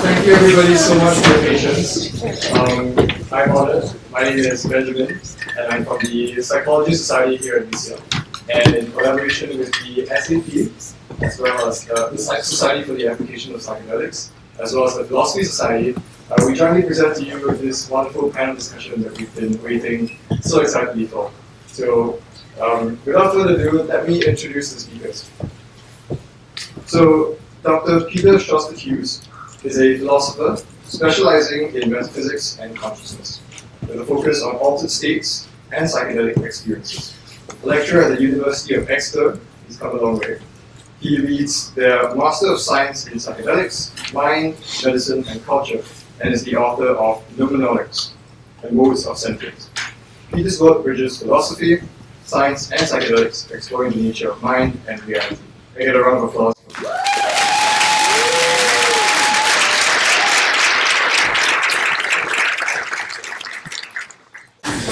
Thank you everybody so much for your patience. I'm honored. My name is Benjamin, and I'm from the Psychology Society here at UCL. And in collaboration with the SAP, as well as the Psych Society for the Application of Psychedelics, as well as the Philosophy Society, we jointly present to you this wonderful panel discussion that we've been waiting so excitedly for. So, without further ado, let me introduce the speakers. So, Dr. Peter Sjöstedt-Hughes is a philosopher specializing in metaphysics and consciousness, with a focus on altered states and psychedelic experiences. A lecturer at the University of Exeter, he's come a long way. He leads their Master of Science in Psychedelics, Mind, Medicine, and Culture, and is the author of Noumenautics and Modes of Sentience. Peter's work bridges philosophy, science, and psychedelics, exploring the nature of mind and reality. I get a round of applause.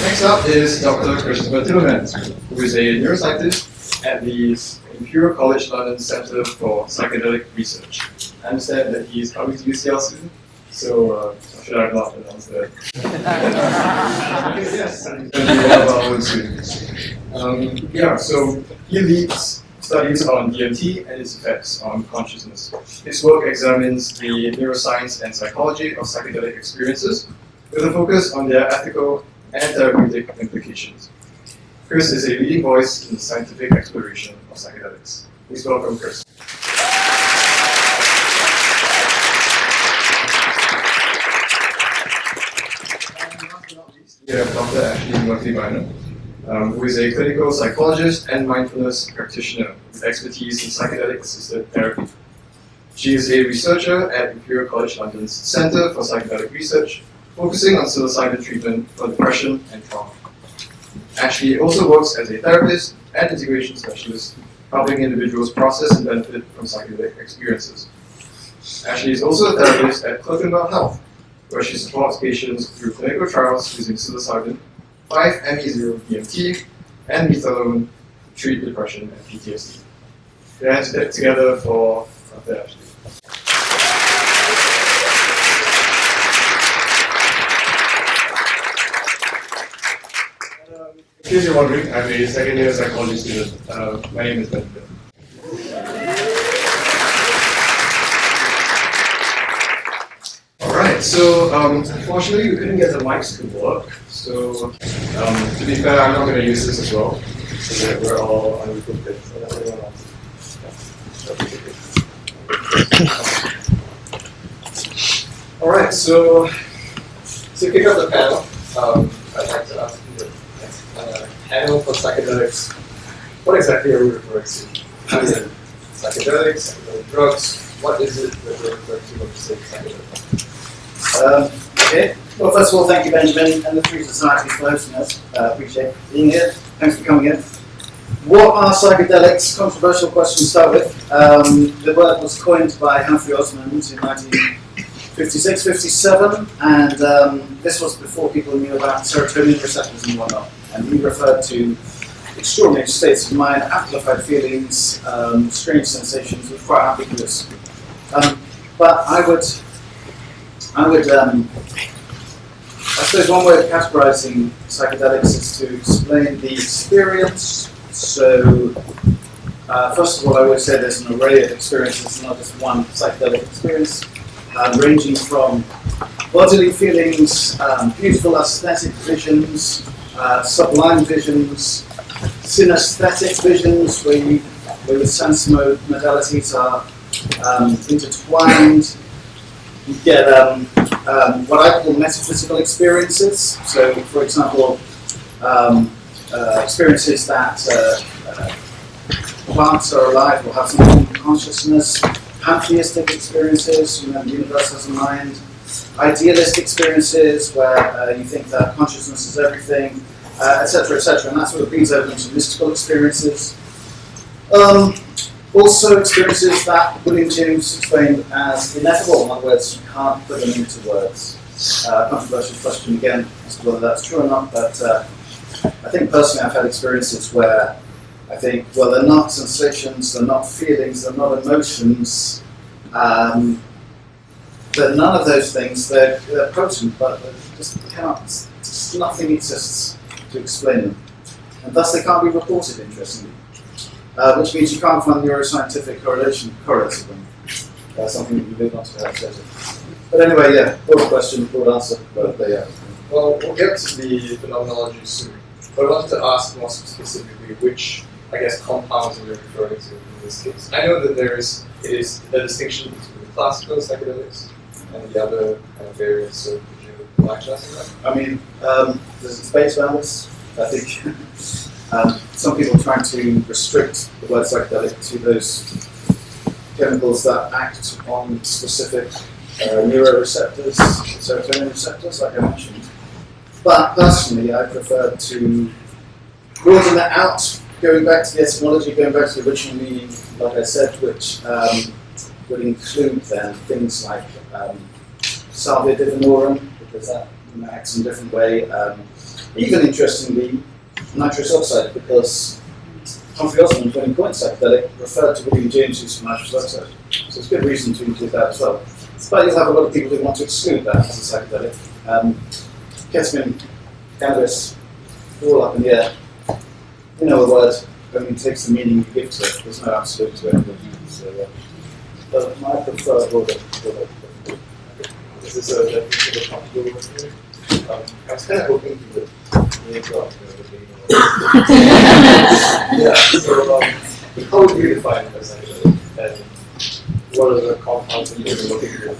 Next up is Dr. Timmermann, who is a neuroscientist at the Imperial College London Centre for Psychedelic Research. I understand that he is coming to UCL soon, so should I have not announced that? Yes, and he's going to be one of our own students. So he leads studies on DMT and its effects on consciousness. His work examines the neuroscience and psychology of psychedelic experiences, with a focus on their ethical and therapeutic implications. Chris is a leading voice in the scientific exploration of psychedelics. Please welcome Chris. We have Dr. Ashleigh Murphy-Beiner, who is a clinical psychologist and mindfulness practitioner with expertise in psychedelic-assisted therapy. She is a researcher at Imperial College London's Centre for Psychedelic Research, focusing on psilocybin treatment for depression and trauma. Ashleigh also works as a therapist and integration specialist, helping individuals process and benefit from psychedelic experiences. Ashleigh is also a therapist at Clerkenwell Health, where she supports patients through clinical trials using psilocybin, 5-MeO-DMT, and methadone to treat depression and PTSD. Their hands together for Dr. Ashleigh. In case you're wondering, I'm a second-year psychology student. My name is Benjamin. Alright, so unfortunately we couldn't get the mics to work, so to be fair, I'm not going to use this as well, so that we're all on equal bits. Alright, so to kick off the panel, I'd like to ask you panel for psychedelics. What exactly are we referring to? As in psychedelics, psychedelic drugs, what is it that we're referring to when we say psychedelic? Okay. Well, first of all, thank you, Benjamin, and the Three Societies for hosting us. Appreciate being here. Thanks for coming in. What are psychedelics? Controversial question to start with. The word was coined by Humphrey Osmond in 1956-57, and this was before people knew about serotonin receptors and whatnot. And he referred to extraordinary states of mind, amplified feelings, strange sensations, which were quite ambiguous. But I suppose one way of categorizing psychedelics is to explain the experience. So, first of all, I would say there's an array of experiences, not just one psychedelic experience, ranging from bodily feelings, beautiful aesthetic visions, sublime visions, synesthetic visions, where the sense modalities are intertwined. You get what I call metaphysical experiences. So, for example, experiences that plants are alive or have some form of consciousness, pantheistic experiences, the universe has a mind, idealist experiences where you think that consciousness is everything, etc., etc., and that sort of bleeds over into mystical experiences. Also experiences that William James explained as ineffable. In other words, you can't put them into words. Controversial question again as to whether that's true or not, but I think personally I've had experiences where I think, well, they're not sensations, they're not feelings, they're not emotions, that none of those things, they're potent, but they just cannot, just nothing exists to explain them. And thus they can't be reported, interestingly. Which means you can't find neuroscientific correlates with them. Something that you move on to perhaps later. But anyway, yeah, broad question, broad answer, but yeah. Well, we'll get to the phenomenology soon. But I wanted to ask more specifically which, I guess, compounds we're referring to in this case. I know that it is a distinction between classical psychedelics and the other kind of variants, so could you latch us on that? I mean, there's space balance, I think. Some people are trying to restrict the word psychedelic to those chemicals that act on specific neuroreceptors, serotonin receptors, like I mentioned. But personally, I prefer to broaden that out, going back to the etymology, going back to the original meaning, like I said, which would include then things like salvia divinorum, because that acts in a different way. Even interestingly, nitrous oxide, because Humphrey Osmond, when he coined psychedelic, referred to William James' use of nitrous oxide. So it's good reason to include that as well. But you'll have a lot of people who want to exclude that as a psychedelic. Ketamine, cannabis, all up in the air. You know, a word only takes the meaning you give to it. There's no absolute to anything. So, but I prefer broader. Is this a comfortable with you? I was kind of hoping you would talk yeah, so how would you define it essentially? And what are the compounds that you're looking for?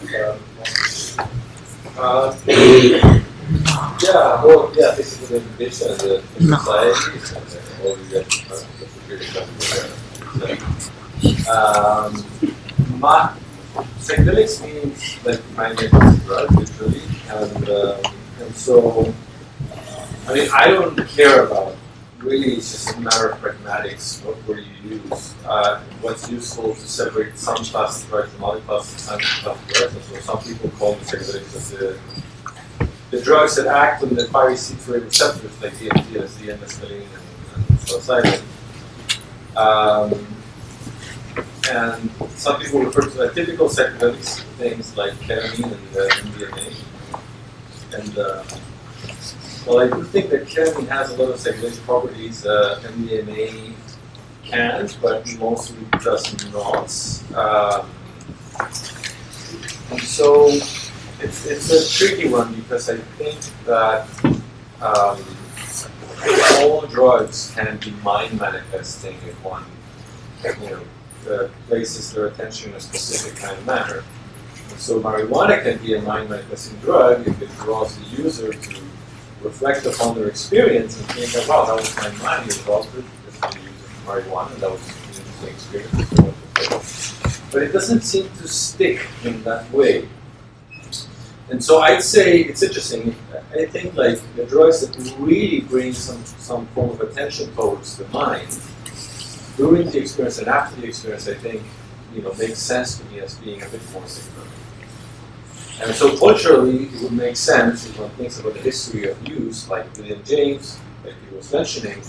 Yeah, well, yeah, basically the definition of the society is all we get psychedelics means that you might get a drug, literally, and so, I mean, I don't care about, really it's just a matter of pragmatics, what word you use. What's useful to separate some classes of drugs from other classes of drugs, and so some people call the psychedelics as the drugs that act on the pyracid receptors like DMT, LSD, and mescaline, and psilocybin. And some people refer to the typical psychedelics, things like ketamine and MDMA. And well, I do think that ketamine has a lot of psychedelic properties. MDMA can, but mostly does not. And so it's a tricky one because I think that all drugs can be mind manifesting if one, places their attention in a specific kind of manner. And so marijuana can be a mind manifesting drug if it draws the user to reflect upon their experience and think that, wow, that was my mind involved because the use of marijuana, that was an interesting experience. But it doesn't seem to stick in that way. And so I'd say it's interesting. I think like the drugs that really bring some form of attention towards the mind during the experience and after the experience, I think, makes sense to me as being a bit more significant. And so culturally, it would make sense if one thinks about the history of use, like William James, like he was mentioning.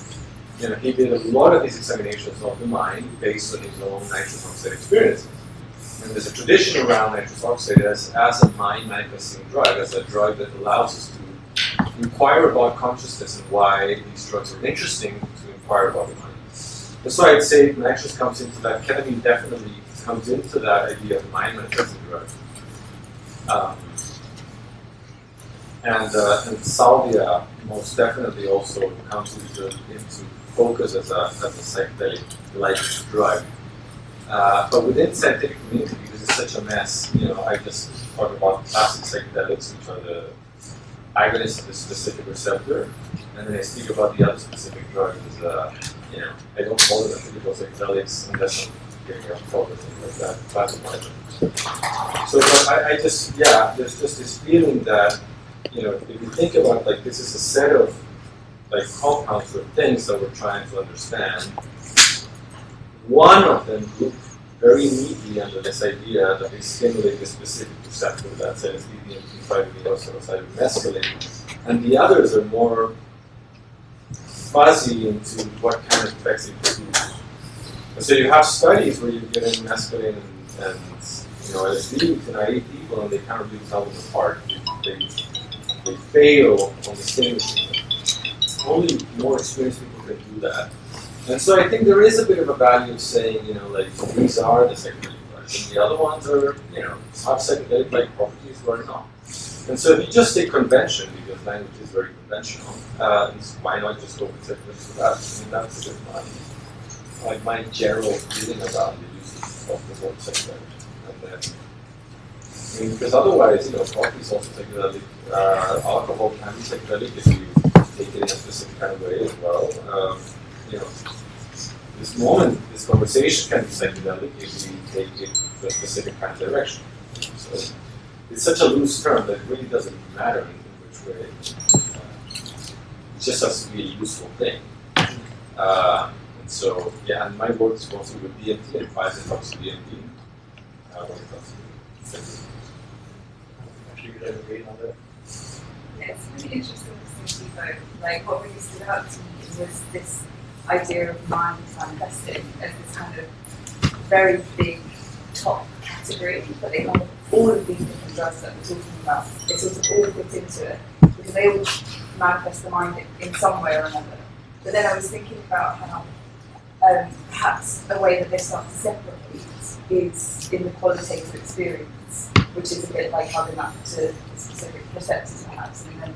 He did a lot of his examinations of the mind based on his own nitrous oxide experiences. And there's a tradition around nitrous oxide as a mind manifesting drug, as a drug that allows us to inquire about consciousness and why these drugs are interesting to inquire about the mind. And so I'd say nitrous comes into that, ketamine definitely comes into that idea of mind manifesting drug. And salvia most definitely also comes into focus as a psychedelic-like drug. But within scientific community, because it's such a mess, I just talk about classic psychedelics, which are the agonists of the specific receptor, and then I speak about the other specific drugs as I don't call them typical psychedelics unless I'm getting up focus and like that. So there's just this feeling that, if you think about like this is a set of like compounds or things that we're trying to understand, one of them group very neatly under this idea that they stimulate a specific receptor, that's LSD, DMT, 5-MeO, mescaline, and the others are more fuzzy into what kind of effects it produces. And so you have studies where you're getting mescaline and LSD to naive people, and they can't really tell them apart. They fail on the same system. Only more experienced people can do that. And so I think there is a bit of a value of saying, these are the psychedelic drugs, and the other ones are, have psychedelic-like properties or not. And so if you just take convention, because language is very conventional, why not just go with psychedelics for that? I mean, that's a bit my general feeling about the use of the word psychedelic. And then, because otherwise, coffee is also psychedelic. Alcohol can be psychedelic if you take it in a specific kind of way as well. This conversation can be psychedelic if you take it to a specific kind of direction. So it's such a loose term that it really doesn't matter in which way. It just has to be a useful thing. And so, and my work is mostly with DMT and 5-methoxy-DMT. When it comes to psychedelic. Actually, could I agree on that? Yeah, it's really interesting to see both. Like, what really stood out to me was this idea of mind manifesting as this kind of very big top category, but they have all of these different drugs that we're talking about. They sort of all fit into it because they all manifest the mind in some way or another. But then I was thinking about how perhaps a way that they start to separate is in the qualitative experience, which is a bit like how they map to specific receptors perhaps, and then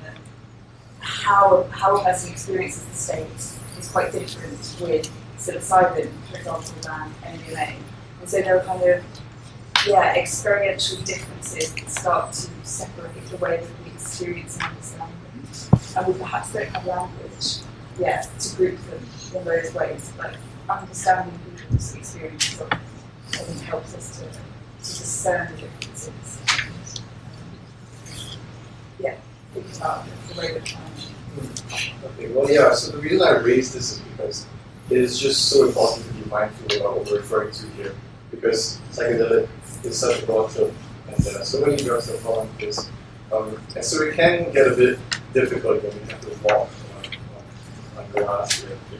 how a person experiences the state is quite different with psilocybin, for example, than MDMA. And so there are kind of, experiential differences that start to separate the way that we experience and understand them. And we perhaps don't have language, to group them in those ways. Like understanding people's experiences of it, I think helps us to discern the differences. Think about the way we're trying. Okay, well, so the reason I raised this is because it is just so important to be mindful about what we're referring to here. Because psychedelic is such a broad term, and there are so many drugs that fall into this. And so it can get a bit difficult when we have to walk on glass here. Be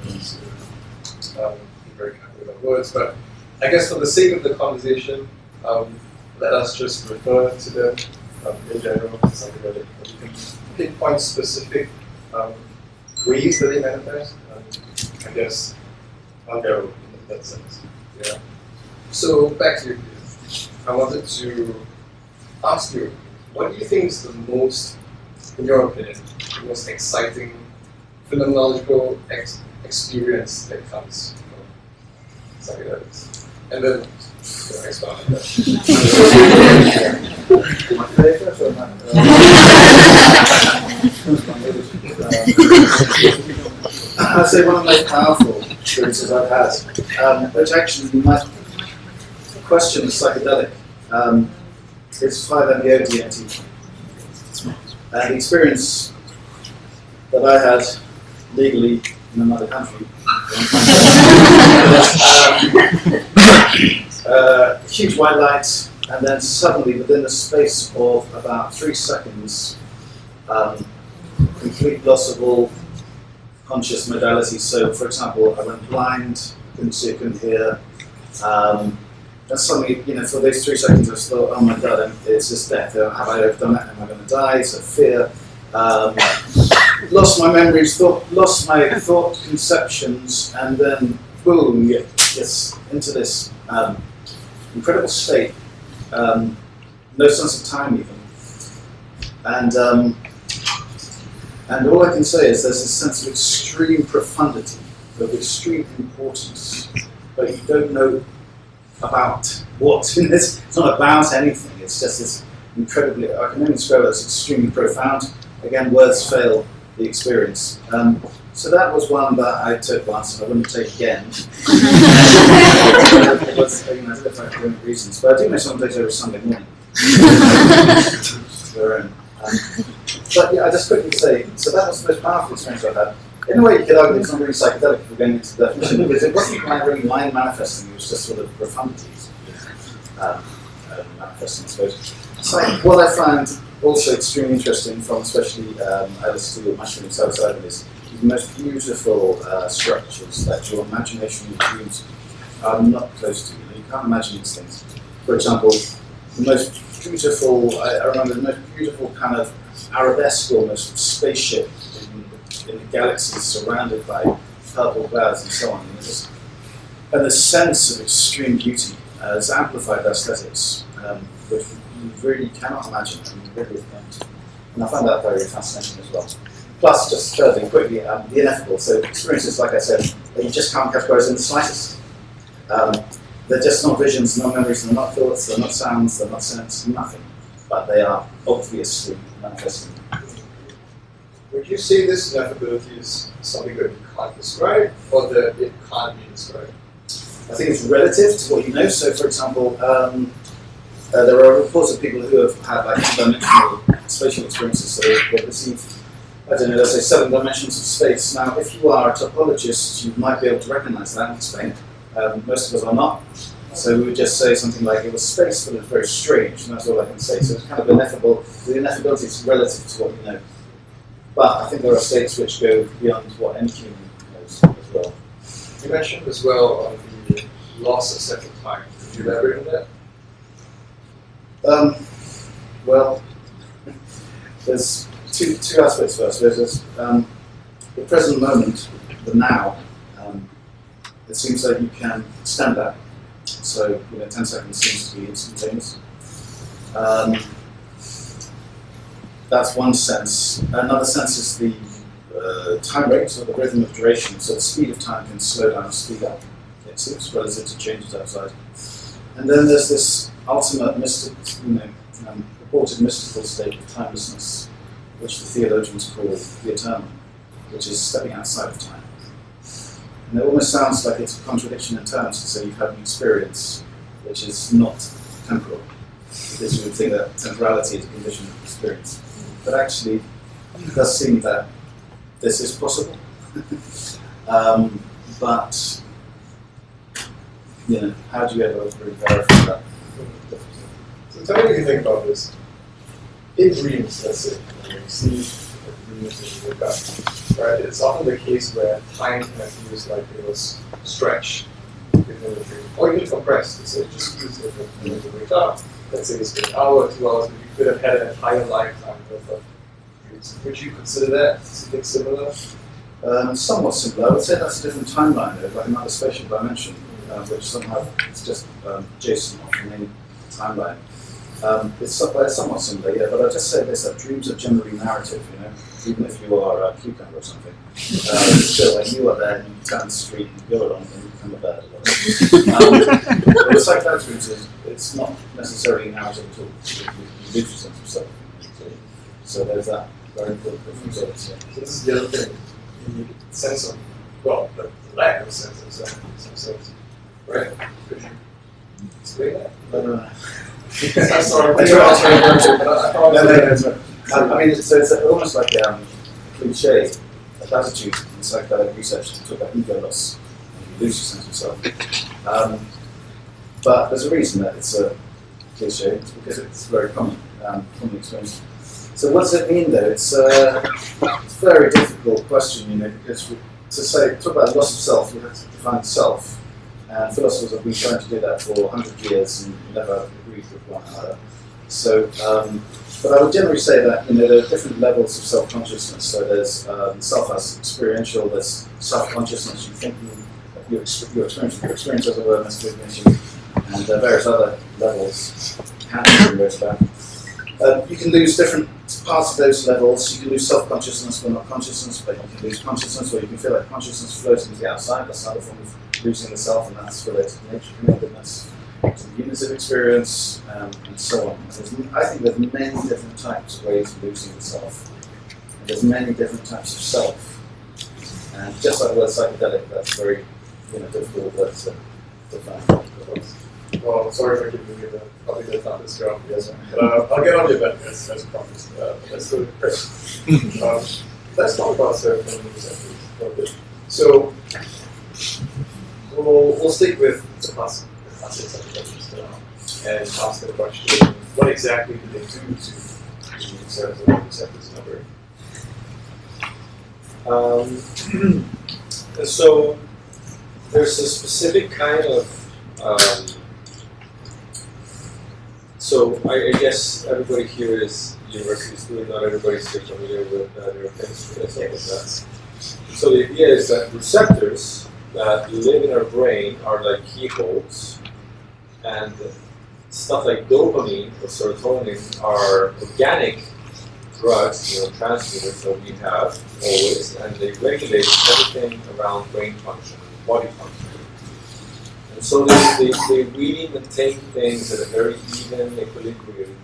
very careful with our words, but I guess for the sake of the conversation, let us just refer to them in general as psychedelic. We can pinpoint specific ways that they manifest. I guess I'll go in that sense. Yeah. So back to you, Peter. I wanted to ask you, what do you think is the most, in your opinion, the most exciting phenomenological experience that comes from psychedelics? And then expand on that. I'd say one of the most powerful experiences I've had, which actually might question the psychedelic, is 5-MeO-DMT. The experience that I had legally in another country, huge white light, and then suddenly within the space of about 3 seconds, complete loss of all conscious modalities. So, for example, I went blind, couldn't see, couldn't hear. And suddenly, for those 3 seconds, I thought, oh my God, it's just death. Have I overdone it? Am I going to die? So fear. Lost my memories, lost my thought conceptions, and then boom, yes, into this incredible state. No sense of time even. And all I can say is there's a sense of extreme profundity, of extreme importance, but you don't know about what in this. It's not about anything. It's just this incredibly, I can only describe it as extremely profound. Again, words fail the experience. So that was one that I took once and I wouldn't take again. It was, I did it for academic reasons, but I do know someone takes every Sunday morning. Their own. But I just quickly say, so that was the most powerful experience I had. In a way, you could argue it's not really psychedelic if we're going into the definition, because it wasn't really mind manifesting, it was just sort of profundities manifesting, I suppose. So what I find also extremely interesting from especially LSD or mushroom psilocybin is these most beautiful structures that your imagination and dreams are not close to. You can't imagine these things. For example, the most beautiful, I remember the most beautiful kind of arabesque almost spaceship in the galaxy surrounded by purple clouds and so on. And the sense of extreme beauty is amplified by aesthetics, which you really cannot imagine. I mean, really don't. And I find that very fascinating as well. Plus, just thirdly, quickly, the ineffable. So experiences, like I said, that you just can't categorize in the slightest. They're just not visions, not memories, they're not thoughts, they're not sounds, they're not scents, nothing. But they are obviously manifesting. Would you say this ineffability is something that you can't describe, or that it can't be described? I think it's relative to what you know. So, for example, there are reports of people who have had like dimensional spatial experiences. So they perceive, I don't know, let's say 7 dimensions of space. Now, if you are a topologist, you might be able to recognize that and explain it. Most of us are not. So we would just say something like it was space, but it was very strange, and that's all I can say. So it's kind of ineffable. The ineffability is relative to what you know. But I think there are states which go beyond what any human knows as well. You mentioned as well on the loss of sense of time. Could you elaborate on that? Well, there's two aspects first. There's this, the present moment, the now. It seems that you can stand that. So, 10 seconds seems to be instantaneous. That's one sense. Another sense is the time rate, or the rhythm of duration. So the speed of time can slow down or speed up. It seems relative to changes outside. And then there's this ultimate purported mystical state of timelessness, which the theologians call the eternal, which is stepping outside of time. And it almost sounds like it's a contradiction in terms to say you've had an experience which is not temporal, because you would think that temporality is a condition of experience. But actually, it does seem that this is possible. But, how do you ever really verify that? So tell me what you think about this. In dreams, let's say, when you sleep, dreams and you wake up, right? It's often the case where time kind of feels like it was stretched within the dream, or even compressed. So it just feels different when you wake up. Let's say it's been an hour, 2 hours, but you could have had an entire lifetime worth of dreams. Would you consider that something similar? Somewhat similar. I would say that's a different timeline, though, like another spatial dimension, which somehow it's just adjacent of the main timeline. It's somewhat similar, yeah, but I'll just say this, that dreams are generally narrative, even if you are a cucumber or something. So like you are there and you turn the street and go along and you become a bird. But with psychedelic dreams, it's not necessarily narrative at all. You lose your sense of self. So there's that very important difference. Yeah. So this is the other thing. The sense of, well, the lack of sense of self in some sense. Right? Could you explain that? I'm sorry. I mean, so it's almost like a cliche, a platitude in psychedelic research to talk about ego loss, and you lose your sense of self. But there's a reason that it's a cliche, it's because it's very common experience. So what does it mean, though? It's a very difficult question, because talk about loss of self, you have to define self. And philosophers have been trying to do that for 100 years and never agreed with one another. So, but I would generally say that there are different levels of self-consciousness. So there's self as experiential, there's self-consciousness, you think your experience as a word, metacognition, and various other levels can be wrote about. You can lose different parts of those levels. You can lose self-consciousness but not consciousness, but you can lose consciousness, or you can feel like consciousness flows into the outside. That's another form of losing the self, and that's related to nature connectedness, to the units of experience, and so on. I think there's many different types of ways of losing the self. And there's many different types of self. And just like the word psychedelic, that's very difficult word to define. Well, sorry for giving you probably the toughest job, yes. But I'll get on your back as promised. Let's go to Chris. Let's talk about phenomenology. So we'll stick with the classic psychedelics and ask the question: what exactly do they do to receptors memory? So there's a specific kind of So I guess everybody here is university student, not everybody's still familiar with neurochemistry and stuff like that. So the idea is that receptors that live in our brain are like keyholes, and stuff like dopamine or serotonin are organic drugs, neurotransmitters that we have always, and they regulate everything around brain function and body function. And so they really maintain things at a very even equilibrium,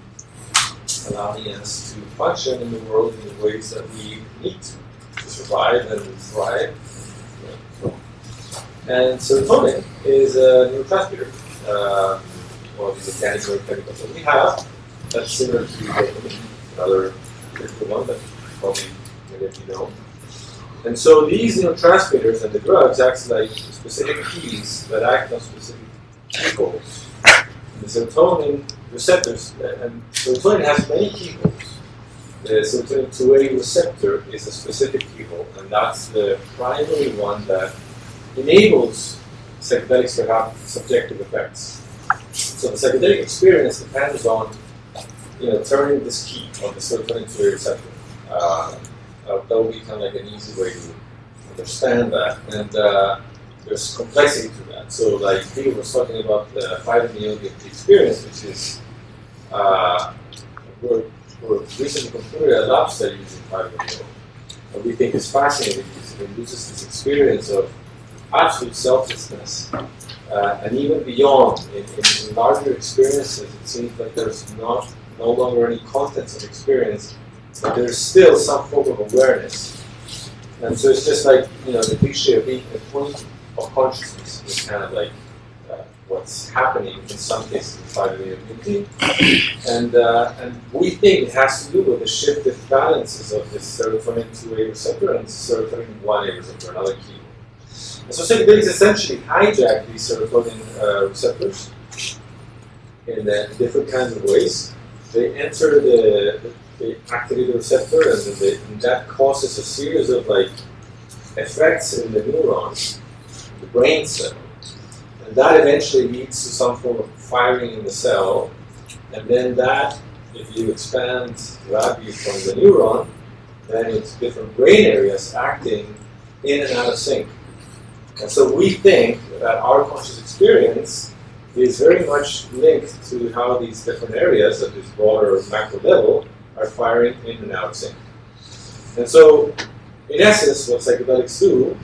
allowing us to function in the world in the ways that we need to survive and thrive. And serotonin is a neurotransmitter, or these organic neurochemicals that we have that's similar to dopamine, another critical one that probably many of you know. And so these neurotransmitters and the drugs act like specific keys that act on specific keyholes. The serotonin receptors, and serotonin has many keyholes. The serotonin 2A receptor is a specific keyhole, and that's the primary one that enables psychedelics to have subjective effects. So the psychedelic experience depends on, turning this key on the serotonin 2A receptor. That would be kind of like an easy way to understand that. And there's complexity to that. So like Peter was talking about the phylomenology of the experience, which is, we're recently concluded a lab study using phylomenology. What we think is fascinating is it induces this experience of absolute selflessness, and even beyond, in larger experiences, it seems like there's no longer any contents of experience, but there's still some form of awareness. And so it's just like, the cliche of being a point of consciousness is kind of like what's happening in some cases in phylomenology. And we think it has to do with the shifted balances of this serotonin 2A receptor and serotonin 1A receptor, another key. And so psychedelics essentially hijack these serotonin receptors in different kinds of ways. They enter they activate the receptor, and that causes a series of effects in the neurons, the brain cell, and that eventually leads to some form of firing in the cell. And then that, if you expand that view from the neuron, then it's different brain areas acting in and out of sync. And so we think that our conscious experience is very much linked to how these different areas at this broader macro level are firing in and out of sync. And so, in essence, what psychedelics do,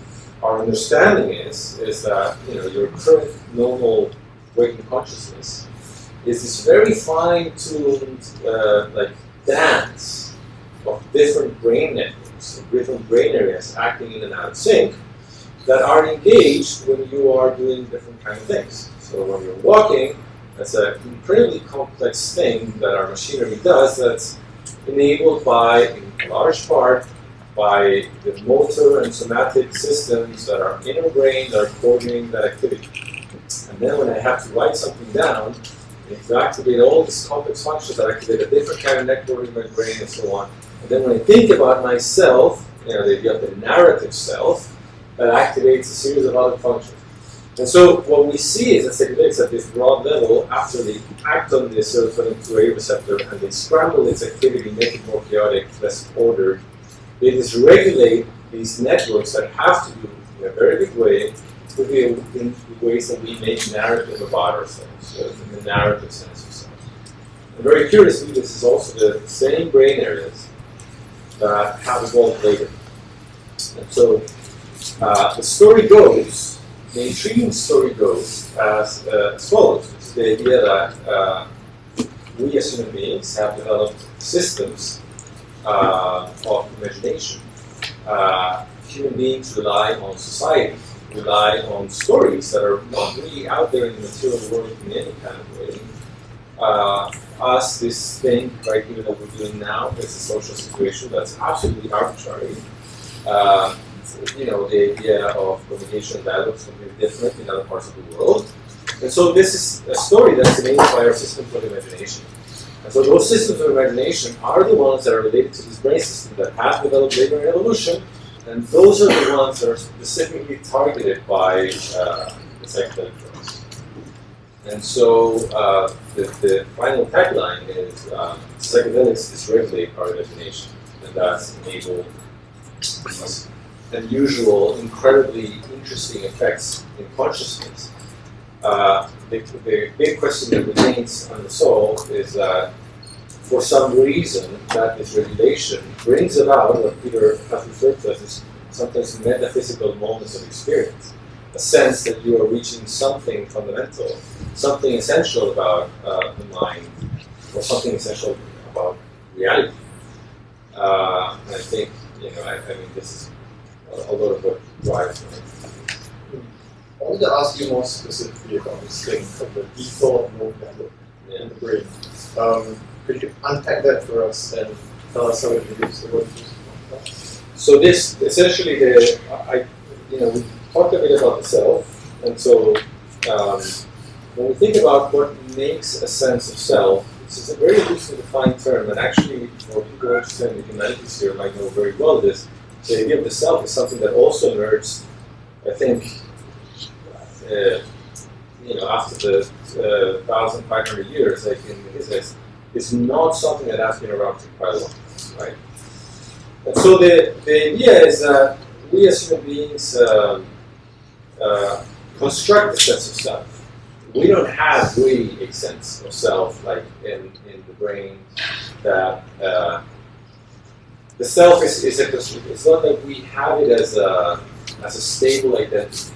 our understanding is that your current normal waking consciousness is this very fine-tuned dance of different brain networks, of different brain areas acting in and out of sync, that are engaged when you are doing different kind of things. So when you're walking, that's an incredibly complex thing that our machinery does that's enabled by, in large part, by the motor and somatic systems that are in our brain that are coordinating that activity. And then when I have to write something down, I need to activate all these complex functions that activate a different kind of network in my brain and so on. And then when I think about myself, the idea of the narrative self, that activates a series of other functions. And so what we see is that psychedelics at this broad level, after they act on the serotonin 2A receptor and they scramble its activity, make it more chaotic, less ordered, they dysregulate these networks that have to do, in a very big way, with the ways that we make narrative about ourselves, in the narrative sense of self. And very curiously, this is also the same brain areas that have evolved later. And so the story goes, the intriguing story goes as follows, which is the idea that we as human beings have developed systems of imagination. Human beings rely on society, rely on stories that are not really out there in the material world in any kind of way. This thing right here that we're doing now is a social situation that's absolutely arbitrary. The idea of communication and dialogue is completely different in other parts of the world. And so this is a story that's enabled by our systems of imagination. And so those systems of imagination are the ones that are related to this brain system that has developed later in evolution, and those are the ones that are specifically targeted by the psychedelic drugs. And so the final tagline is psychedelics dysregulate our imagination, and thus enable these unusual, incredibly interesting effects in consciousness. The big question that remains unresolved is that for some reason that dysregulation brings about what Peter has referred to as sometimes metaphysical moments of experience, a sense that you are reaching something fundamental, something essential about the mind, or something essential about reality. And I think, I mean, this is a lot of what drives me. I wanted to ask you more specifically about this thing of the default mode network in the brain. Could you unpack that for us and tell us how it relates to what you just talked about? So this essentially we talked a bit about the self, and so when we think about what makes a sense of self, this is a very loosely defined term, and actually, for people interested in the humanities here might know very well this. The idea of the self is something that also emerged, I think, after the 1,500 years, like in physics, is not something that has been around for quite a long time, right? And so the idea is that we as human beings construct a sense of self. We don't have really a sense of self like in the brain that the self is a construct. It's not that we have it as a stable identity.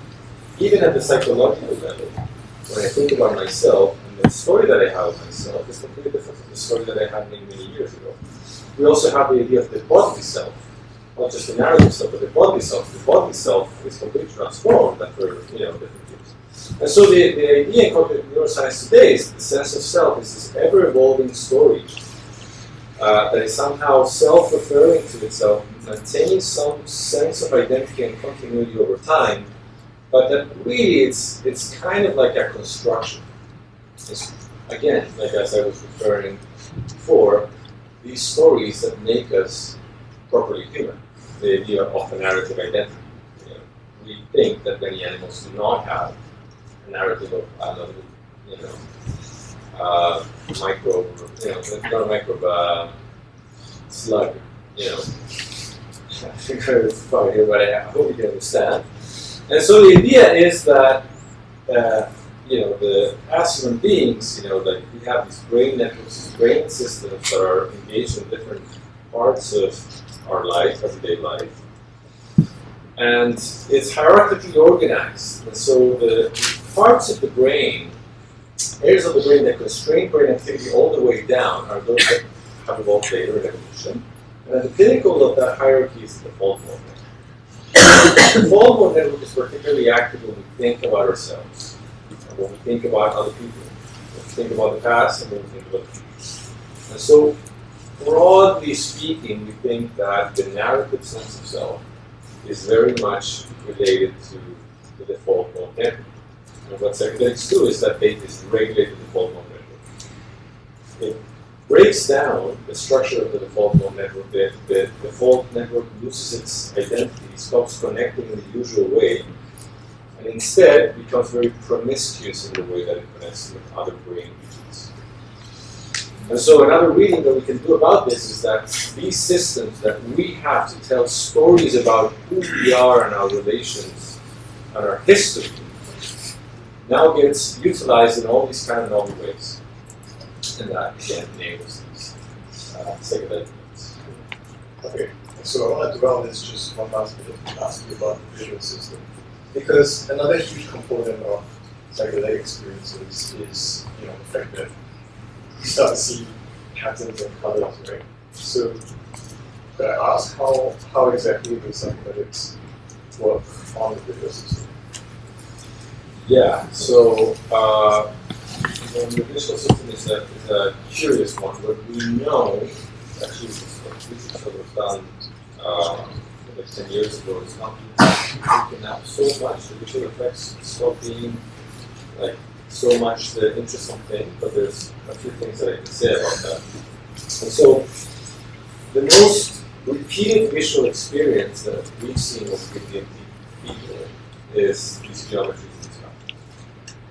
Even at the psychological level, when I think about myself, and the story that I have of myself is completely different from the story that I had many, many years ago. We also have the idea of the bodily self, not just the narrative self, but the bodily self. The bodily self is completely transformed after different years. And so the idea in cognitive neuroscience today is that the sense of self is this ever-evolving story that is somehow self-referring to itself, maintaining some sense of identity and continuity over time, but that really it's kind of like a construction. It's, again, like as I was referring before, these stories that make us properly human. The idea of a narrative identity. We think that many animals do not have a narrative of another, microbe, not a microbe, slug, I think it's probably here, but I hope you can understand. And so the idea is that, as human beings, like we have these brain networks, these brain systems that are engaged in different parts of our life, everyday life. And it's hierarchically organized. And so the parts of the brain, areas of the brain that constrain brain activity all the way down are those that have evolved later in evolution. And at the pinnacle of that hierarchy is the default mode network. The default mode network is particularly active when we think about ourselves, and when we think about other people, when we think about the past, and when we think about the future. And so, broadly speaking, we think that the narrative sense of self is very much related to the default mode network. And what psychedelics do is that they dysregulate the default mode network. It breaks down the structure of the default mode network. The default network loses its identity, stops connecting in the usual way, and instead becomes very promiscuous in the way that it connects with other brain regions. And so another reading that we can do about this is that these systems that we have to tell stories about who we are and our relations and our history now gets utilized in all these kind of novel ways. And that, again, enables these psychedelic things. Okay, so I want to dwell on this just one last bit and ask you about the visual system. Because another huge component of psychedelic experiences is, the fact that you start to see patterns and colors, right? So, could I ask how exactly do psychedelics work on the visual system? Yeah, so the visual system is a curious one. What we know, actually, this is what was done like 10 years ago, is not taken up so much. The visual effects stop being like so much the interesting thing, but there's a few things that I can say about that. And so, the most repeated visual experience that we've seen with PTSD people is these geometries and stuff.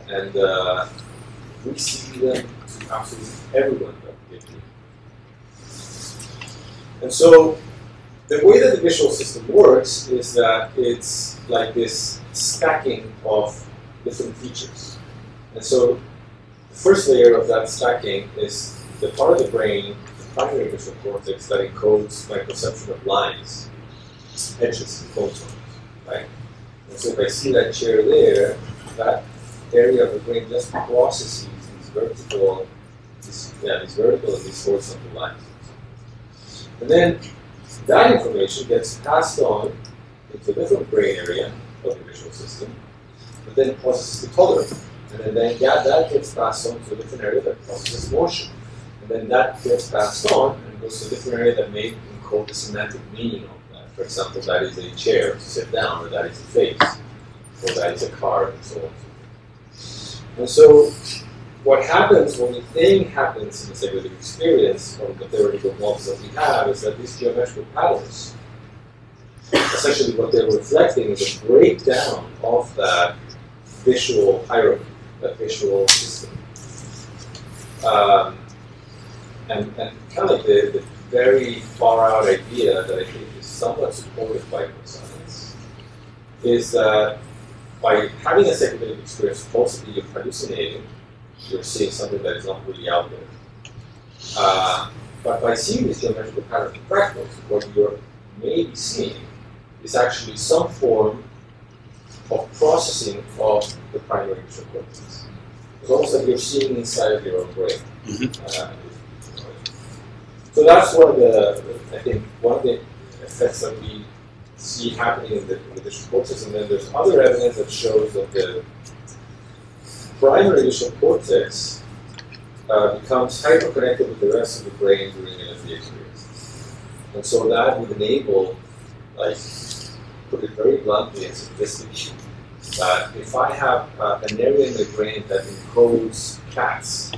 And we see them to absolutely everyone that they do. And so the way that the visual system works is that it's like this stacking of different features. And so the first layer of that stacking is the part of the brain, the primary visual cortex, that encodes my perception of lines, edges, and contours, right? And so if I see that chair there, that area of the brain just processes these vertical and these horizontal lines. And then that information gets passed on into a different brain area of the visual system, but then processes the color. And then that gets passed on to a different area that processes motion. And then that gets passed on and goes to a different area that may encode the semantic meaning of that. For example, that is a chair to sit down, or that is a face, or that is a car, and so on. And so what happens when the thing happens in the psychedelic experience, from the theoretical models that we have, is that these geometrical patterns, essentially what they're reflecting is a breakdown of that visual hierarchy, that visual system. And kind of like the very far out idea that I think is somewhat supported by neuroscience is that by having a psychedelic experience, possibly you're hallucinating, you're seeing something that is not really out there. But by seeing these geometrical patterns in fractals, what you're maybe seeing is actually some form of processing of the primary visual cortex. It's almost like you're seeing inside of your own brain. So that's one of the effects that we see happening in the visual cortex. And then there's other evidence that shows that the primary visual cortex becomes hyperconnected with the rest of the brain during LSD experiences. And so that would enable, like, put it very bluntly and simplistically, that if I have an area in the brain that encodes cats,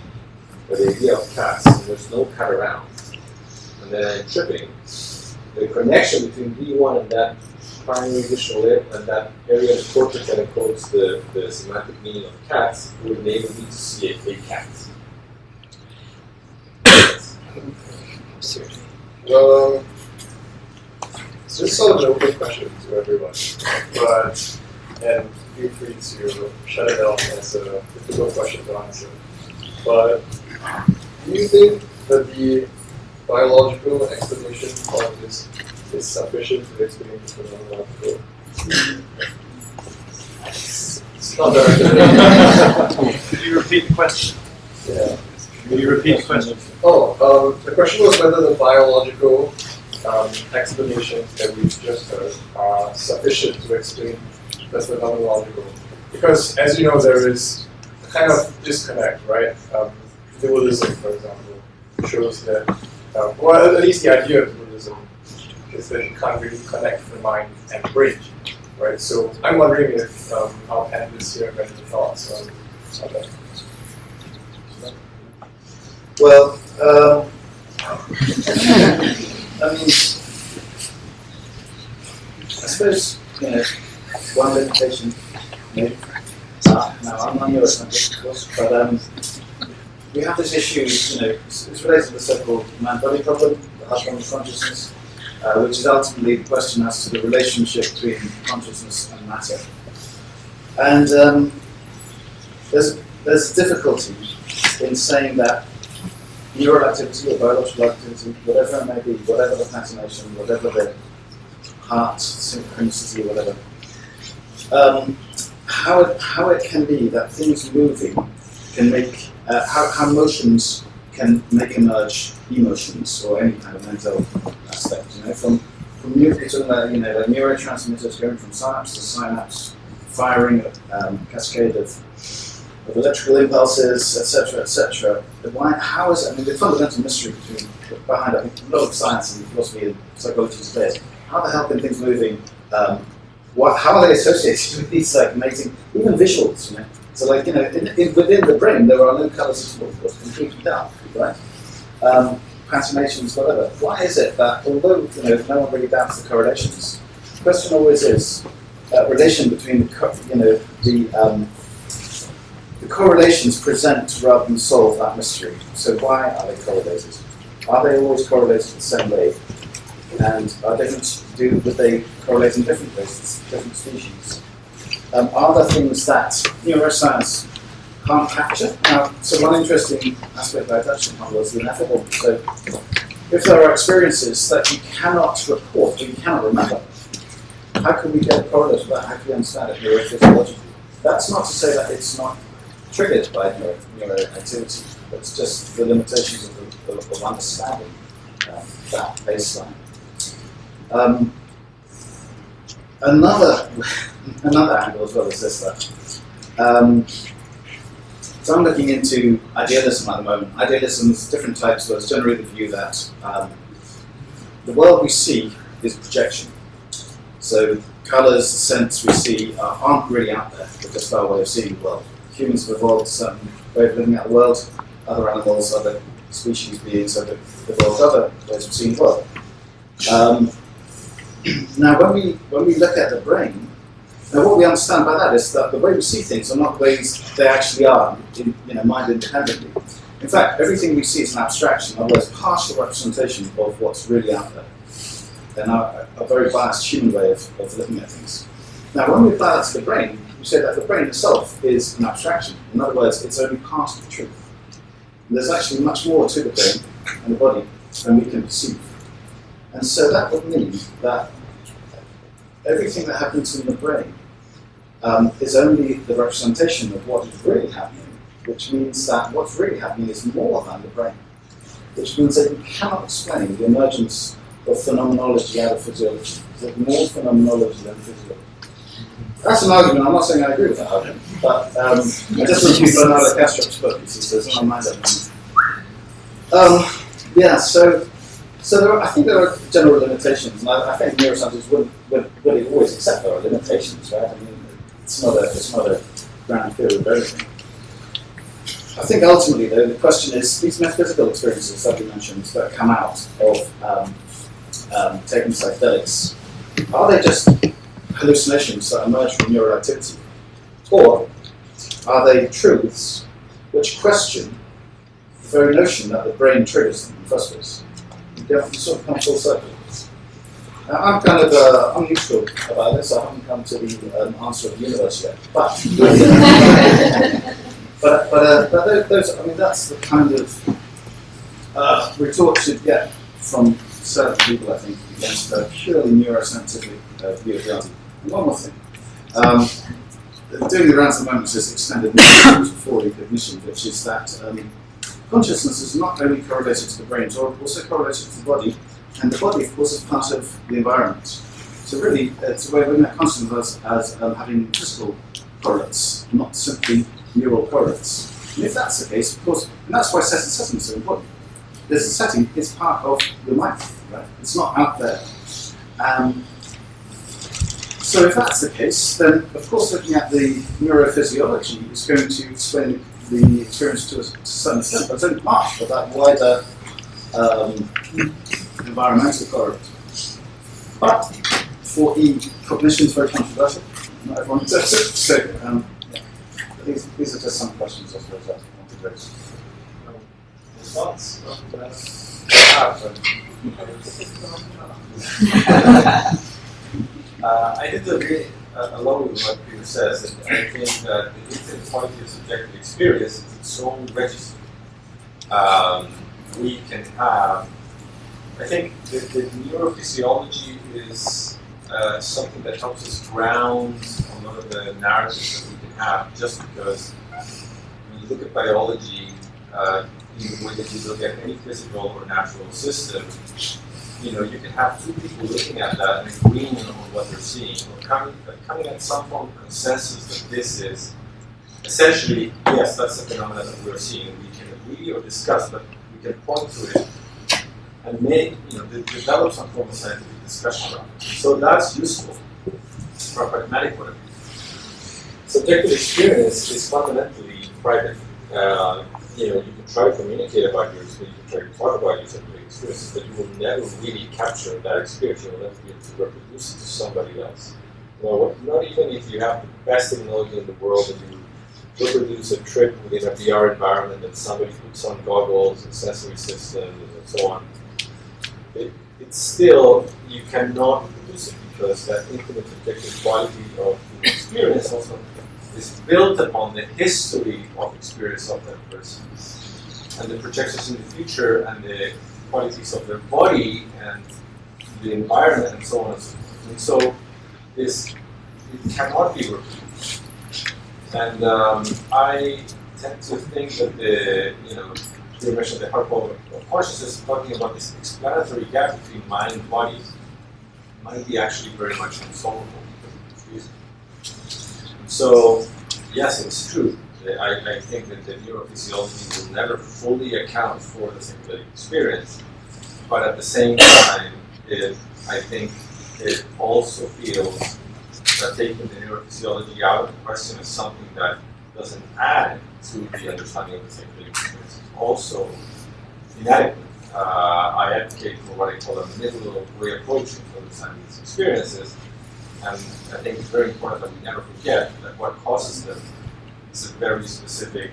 the idea of cats, and there's no cat around, and then I'm tripping, the connection between V1 and that primary visual area and that area of the cortex that encodes the semantic meaning of cats would enable me to see a cat. Well, it's just sort of an open question to everyone, and feel free to shut it down as a difficult question to answer. But do you think that the biological explanation of this is sufficient to explain the phenomenological? It's not directed. Could you repeat the question? Yeah. Could you repeat the question? The question was whether the biological explanations that we've just heard are sufficient to explain the phenomenological. Because, as you know, there is a kind of disconnect, right? Dualism, for example, shows that, or at least the idea of dualism is that you can't really connect the mind and brain, right? So I'm wondering if our panelists here have any thoughts on that. Well, I mean, I suppose, one limitation, maybe. Now, I'm not neuroscientist, of course, but we have this issue, it's related to the so-called mind-body problem, the hard problem of consciousness, which is ultimately the question as to the relationship between consciousness and matter. And there's difficulty in saying that neural activity or biological activity, whatever it may be, whatever the fascination, whatever the heart synchronicity, whatever, how it can be that things moving can make, how motions can make emerge emotions or any kind of mental aspect. From you're talking about the neurotransmitters going from synapse to synapse, firing a cascade of electrical impulses, etc. How is it? I mean, the fundamental mystery behind, I think, a lot of science and philosophy and psychology today. How the hell can things moving? How are they associated with these mating, even visuals? So, within the brain, there are no colours at all, of course, completely dark, right? Fascinations, whatever. Why is it that, although no one really doubts the correlations, the question always is relation between the the correlations present rather than solve that mystery. So why are they correlated? Are they always correlated the same way? And are would they correlate in different ways, different species? Are there things that neuroscience can't capture? Now, so one interesting aspect that I touched upon was the ineffable. So if there are experiences that you cannot report, or you cannot remember, how can we get a correlate with that? How can we understand it neurophysiologically? That's not to say that it's not triggered by neuroactivity. It's just the limitations of understanding that baseline. Another angle as well is this that. So I'm looking into idealism at the moment. Idealism is different types, but it's generally the view that the world we see is projection. So colours, scents we see aren't really out there. They're just our way of seeing the world. Humans have evolved a certain way of looking at the world. Other animals, other species, beings have evolved other ways of seeing the world. Now, when we look at the brain, now what we understand by that is that the way we see things are not ways they actually are, mind independently. In fact, everything we see is an abstraction, in other words, partial representation of what's really out there. And a very biased human way of looking at things. Now, when we apply that to the brain, we say that the brain itself is an abstraction. In other words, it's only part of the truth. And there's actually much more to the brain and the body than we can perceive. And so that would mean that everything that happens in the brain is only the representation of what is really happening, which means that what's really happening is more than the brain, which means that you cannot explain the emergence of phenomenology out of physiology. There's more phenomenology than physiology. That's an argument. I'm not saying I agree with that argument, but I just reviewed Bernardo Kastrup's book. He says, "Oh, mind that." So there I think there are general limitations, and I think neuroscientists wouldn't always accept there are limitations, right? I mean, it's not a grand theory of everything. I think ultimately, though, the question is these metaphysical experiences that we mentioned that come out of taking psychedelics, are they just hallucinations that emerge from neuroactivity? Or are they truths which question the very notion that the brain triggers them in the first place? You sort of come full circle. Now, I'm kind of I'm neutral about this. I haven't come to the answer of the universe yet. But those, I mean, that's the kind of retort you'd get from certain people, I think, against a purely neuroscientific view of reality. And one more thing. Doing the rounds at the moment is this extended for recognition, which is that consciousness is not only correlated to the brain, it's also correlated to the body, and the body, of course, is part of the environment. So really, it's a way of looking at consciousness as having physical correlates, not simply neural correlates. And if that's the case, of course, and that's why setting is so important. There's a setting, it's part of the mind, right? It's not out there. So if that's the case, then of course looking at the neurophysiology is going to explain the experience to a certain extent, but it's only part of that wider environmental correlate. But for E, cognition is very controversial. Not everyone accepts it. So these are just some questions I suppose I want to raise. Thoughts? I did agree along with what Peter says, and I think that the infinite quality of subjective experience is its own register. We can have, I think the neurophysiology is something that helps us ground a lot of the narratives that we can have, just because when you look at biology, in the way that you look at any physical or natural system, you can have two people looking at that and agreeing on what they're seeing, or coming at some form of consensus that this is essentially, yes, that's the phenomenon that we're seeing. We can agree or discuss, but we can point to it and develop some form of scientific discussion around it. So that's useful from a pragmatic point of view. Subjective experience is fundamentally private. You can try to communicate about your experience, you can try to talk about your subjective experiences, but you will never really capture that experience. You will never be able to reproduce it to somebody else. Not even if you have the best technology in the world and you reproduce a trip within a VR environment and somebody puts on goggles and sensory systems and so on, it's still, you cannot reproduce it because that infinite subjective quality of the experience also is built upon the history of experience of that person and the projections in the future and the qualities of their body and the environment and so on and so forth. And so it cannot be reproduced. And I tend to think that you mentioned the hard problem of consciousness, talking about this explanatory gap between mind and body might be actually very much unsolvable because of this reason. So, yes, it's true. I think that the neurophysiology will never fully account for the psychedelic experience, but at the same time, I think it also feels that taking the neurophysiology out of the question is something that doesn't add to the understanding of the psychedelic experience. It's also inadequate. I advocate for what I call a middle way approach to understanding these experiences, and I think it's very important that we never forget that what causes them is a very specific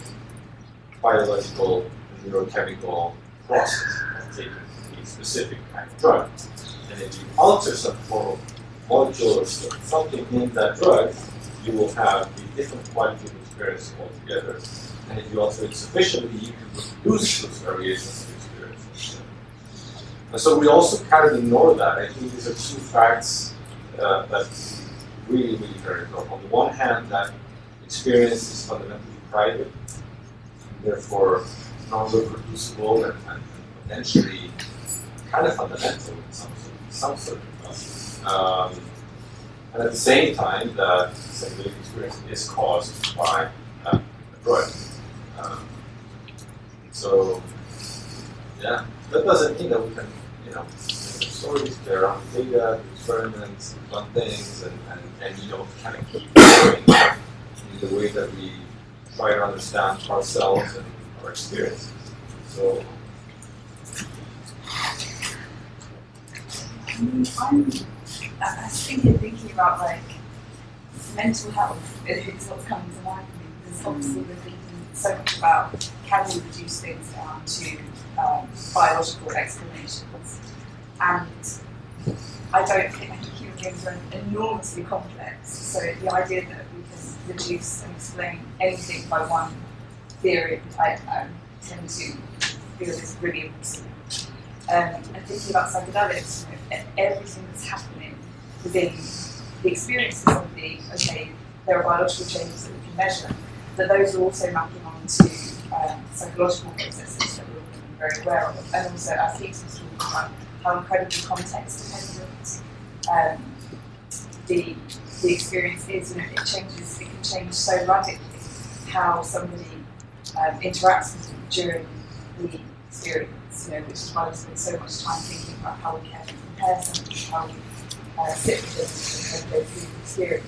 biological and neurochemical process of taking a specific kind of drug. And if you alter some form of molecule or something in that drug, you will have a different quality of experience altogether. And if you alter it sufficiently, you can reduce those variations of experience. And so we also kind of ignore that. I think these are two facts that really, really very important. On the one hand, that experience is fundamentally private, and therefore non-reproducible and potentially kind of fundamental in some circumstances. And at the same time, that psychedelic experience is caused by a drug. So, yeah, that doesn't mean that we can, make stories, there are data, experiments, fun things, and kind of keep going in the way that we try to understand ourselves and our experiences. So, I was thinking about like mental health. It's what's coming to mind for me because obviously we're thinking so much about can we reduce things down to biological explanations, and I think human beings are enormously complex. So the idea that we can reduce and explain anything by one theory, I tend to feel is really impossible. And thinking about psychedelics, everything that's happening within the experiences of there are biological changes that we can measure, but those are also mapping onto psychological processes that we're all very aware of. And also, as Peter was talking about, how incredibly context dependent the experience is. It can change so radically how somebody interacts with you during the experience. Which is why we spend so much time thinking about how we can compare something, how we sit with them and go through the experience.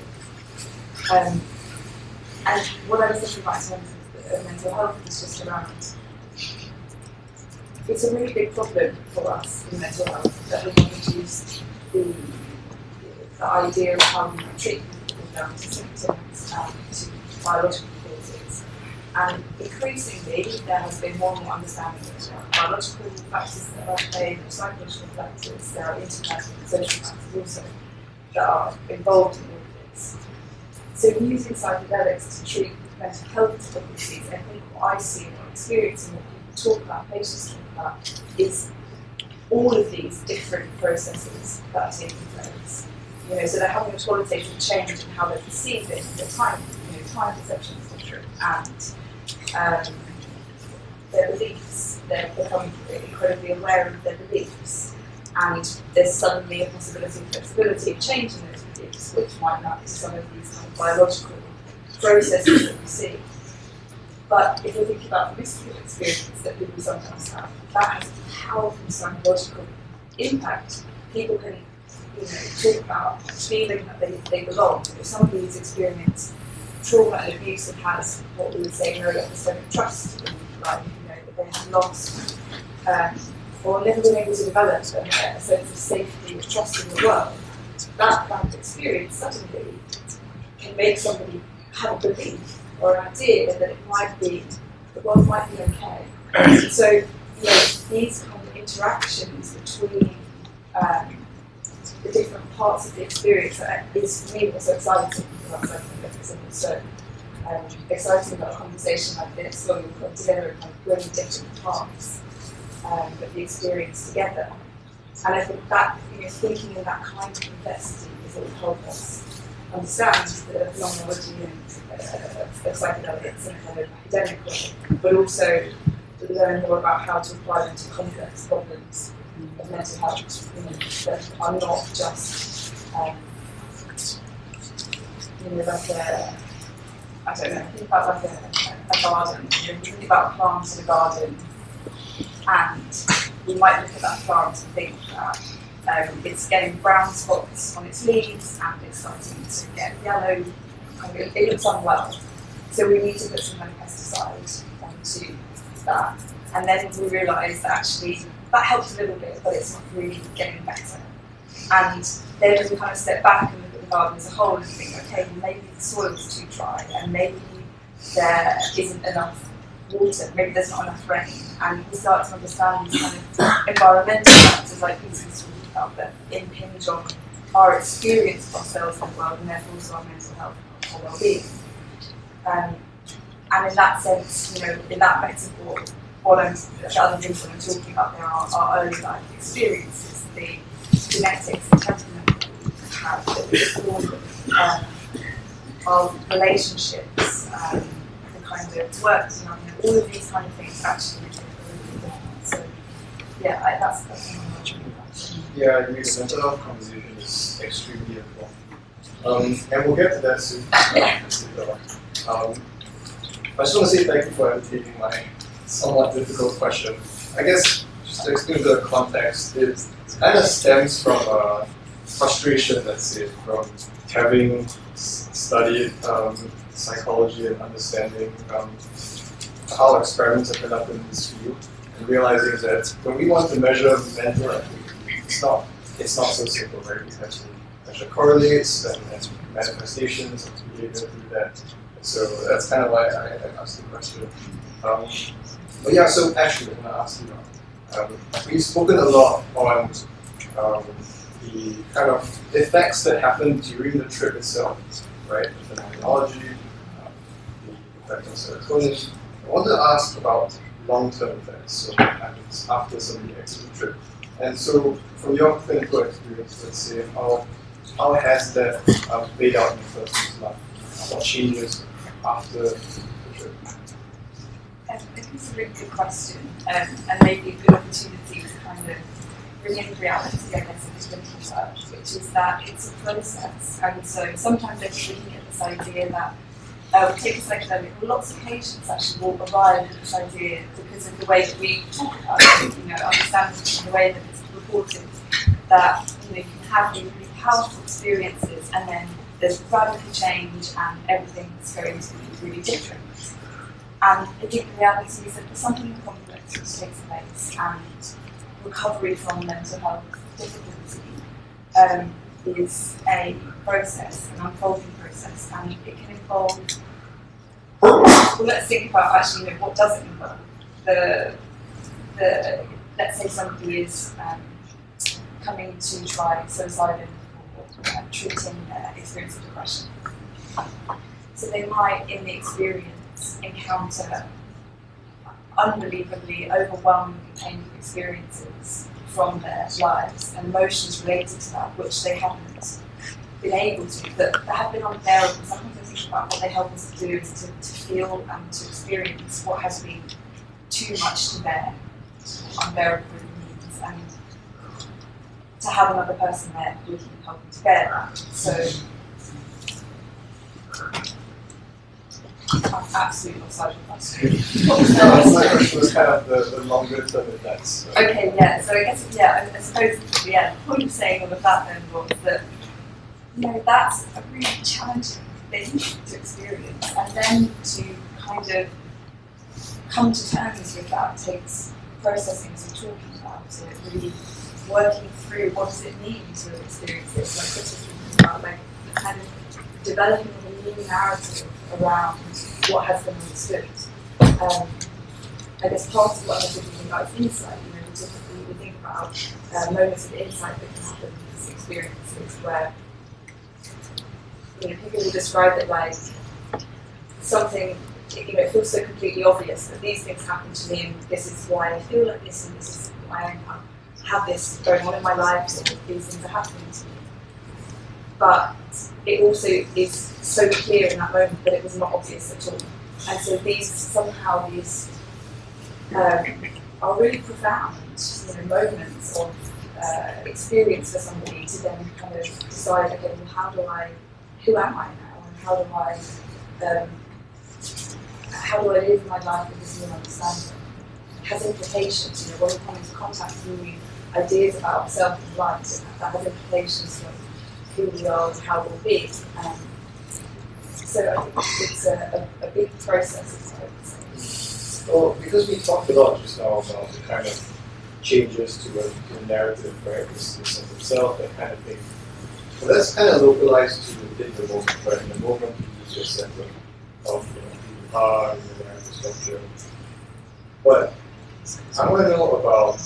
And what I was thinking about in terms of mental health is just around, it's a really big problem for us in mental health that we have reduced the idea of how we treat people down to symptoms and to biological causes. And increasingly, there has been more and more understanding that there are biological factors that are at play, there are psychological factors, there are interpersonal and social factors also that are involved in all of this. So using psychedelics to treat mental health difficulties, I think what I see and what I experience and what people talk about, patients talk about, is all of these different processes that are taking place. So they're having a qualitative change in how they're perceiving their time, time perception is different, and their beliefs. They're becoming incredibly aware of their beliefs, and there's suddenly a possibility of flexibility of changing those beliefs, which might map to some of these kind of biological processes that we see. But if we think about the mystical experience that people sometimes have, that has a powerful psychological impact. People can talk about feeling that they belong. If somebody has experienced trauma and abuse and has what we would say very epistemic trust in life, that they have lost or never been able to develop a sense of safety or trust in the world, that kind of experience suddenly can make somebody have a belief or an idea that the world might be okay. So, these kind of interactions between the different parts of the experience is for me what's so exciting about psychedelics, and also exciting about a conversation like this, where we put together and kind of bring different parts of the experience together. And I think that, thinking in that kind of complexity is what will help us understand the phenomenology of psychedelics in a kind of academic way, but also learn more about how to apply them to complex problems of mental health, that are not just, like think about like a garden. You think about plants in a garden, and we might look at that plant and think that it's getting brown spots on its leaves and it's starting to get yellow. It looks unwell. So we need to put some kind of pesticide onto that. And then we realise that actually that helps a little bit, but it's not really getting better. And then we kind of step back and look at the garden as a whole and think, okay, maybe the soil's too dry, and maybe there isn't enough water, maybe there's not enough rain. And we start to understand these kind of environmental factors like these we talked about that impinge on our experience of ourselves in the world, and therefore also our mental health or well-being. And in that sense, in that metaphor, the other things that I'm talking about there are our early life experiences, the genetics and temperament that we have, that we form, our relationships, the kind of work, all of these kind of things actually make it really different. So, that's what I'm wondering about. Yeah, I agree. The mental health conversation is extremely important. And we'll get to that soon. I just want to say thank you for taking my somewhat difficult question. I guess, just to explain the context, it kind of stems from a frustration, let's say, from having studied psychology and understanding how experiments are conducted in this field, and realizing that when we want to measure mental activity, it's not so simple, right? We have to measure correlates and manifestations of behavior through that. So that's kind of why I asked the question. But yeah, so Ashleigh, I'm going to ask you now. We've spoken a lot on the kind of effects that happen during the trip itself, right? The phenomenology, the effect on serotonin. I want to ask about long-term effects, so what happens after somebody exits the trip. And so, from your clinical experience, let's say, how has that played out in the person's life? What changes after the trip? I think it's a really good question, and maybe a good opportunity to kind of bring in reality, I guess, in this clinical work, which is that it's a process. And so sometimes they're looking at this idea that we take a psychedelic. Lots of patients actually will arrive at this idea because of the way that we talk about it, understanding the way that it's reported, that you can have these really powerful experiences and then there's radical change and everything's going to be really different. And I think the reality is that there's something complex which takes place, and recovery from mental health difficulty is a process, an unfolding process, and it can involve. Well, let's think about actually what does it involve. Let's say somebody is coming to try psilocybin for treating their experience of depression. So they might, in the experience, encounter unbelievably overwhelmingly painful experiences from their lives and emotions related to that which they haven't been able to, that have been unbearable. Sometimes I think about what they help us to do is to feel and to experience what has been too much to bear, unbearable means, and to have another person there who can help them to bear that. So I'm absolutely not side of the question. My question was kind of the longer term effects. So. Okay, yeah. So I guess, I suppose, the point of saying all of that then was that, that's a really challenging thing to experience, and then to kind of come to terms with that takes processing, as we're talking about, so really working through what does it mean to experience this, like Chris was talking about, like kind of developing a new narrative around what has been understood. I guess part of what I'm thinking about is insight. You know, typically we think about moments of insight that can happen in these experiences where, you know, people will describe it like something, you know, it feels so completely obvious that these things happen to me and this is why I feel like this and this is why I have this going on in my life, so these things are happening to me. But it also is so clear in that moment that it was not obvious at all. And so these are really profound, you know, moments of experience for somebody to then kind of decide, okay, well, who am I now, and how do I live my life with this new understanding? It has implications, you know, when we come into contact with new ideas about self and life, that has implications for who we are and how we'll be. So I think it's a big process, I would say. Well, because we talked a lot just now about the kind of changes to the narrative, right? This sense of self, that kind of thing. But that's kind of localized to within the moment, right? In the moment, you use your sense of who you are and the narrative structure. But I want to know about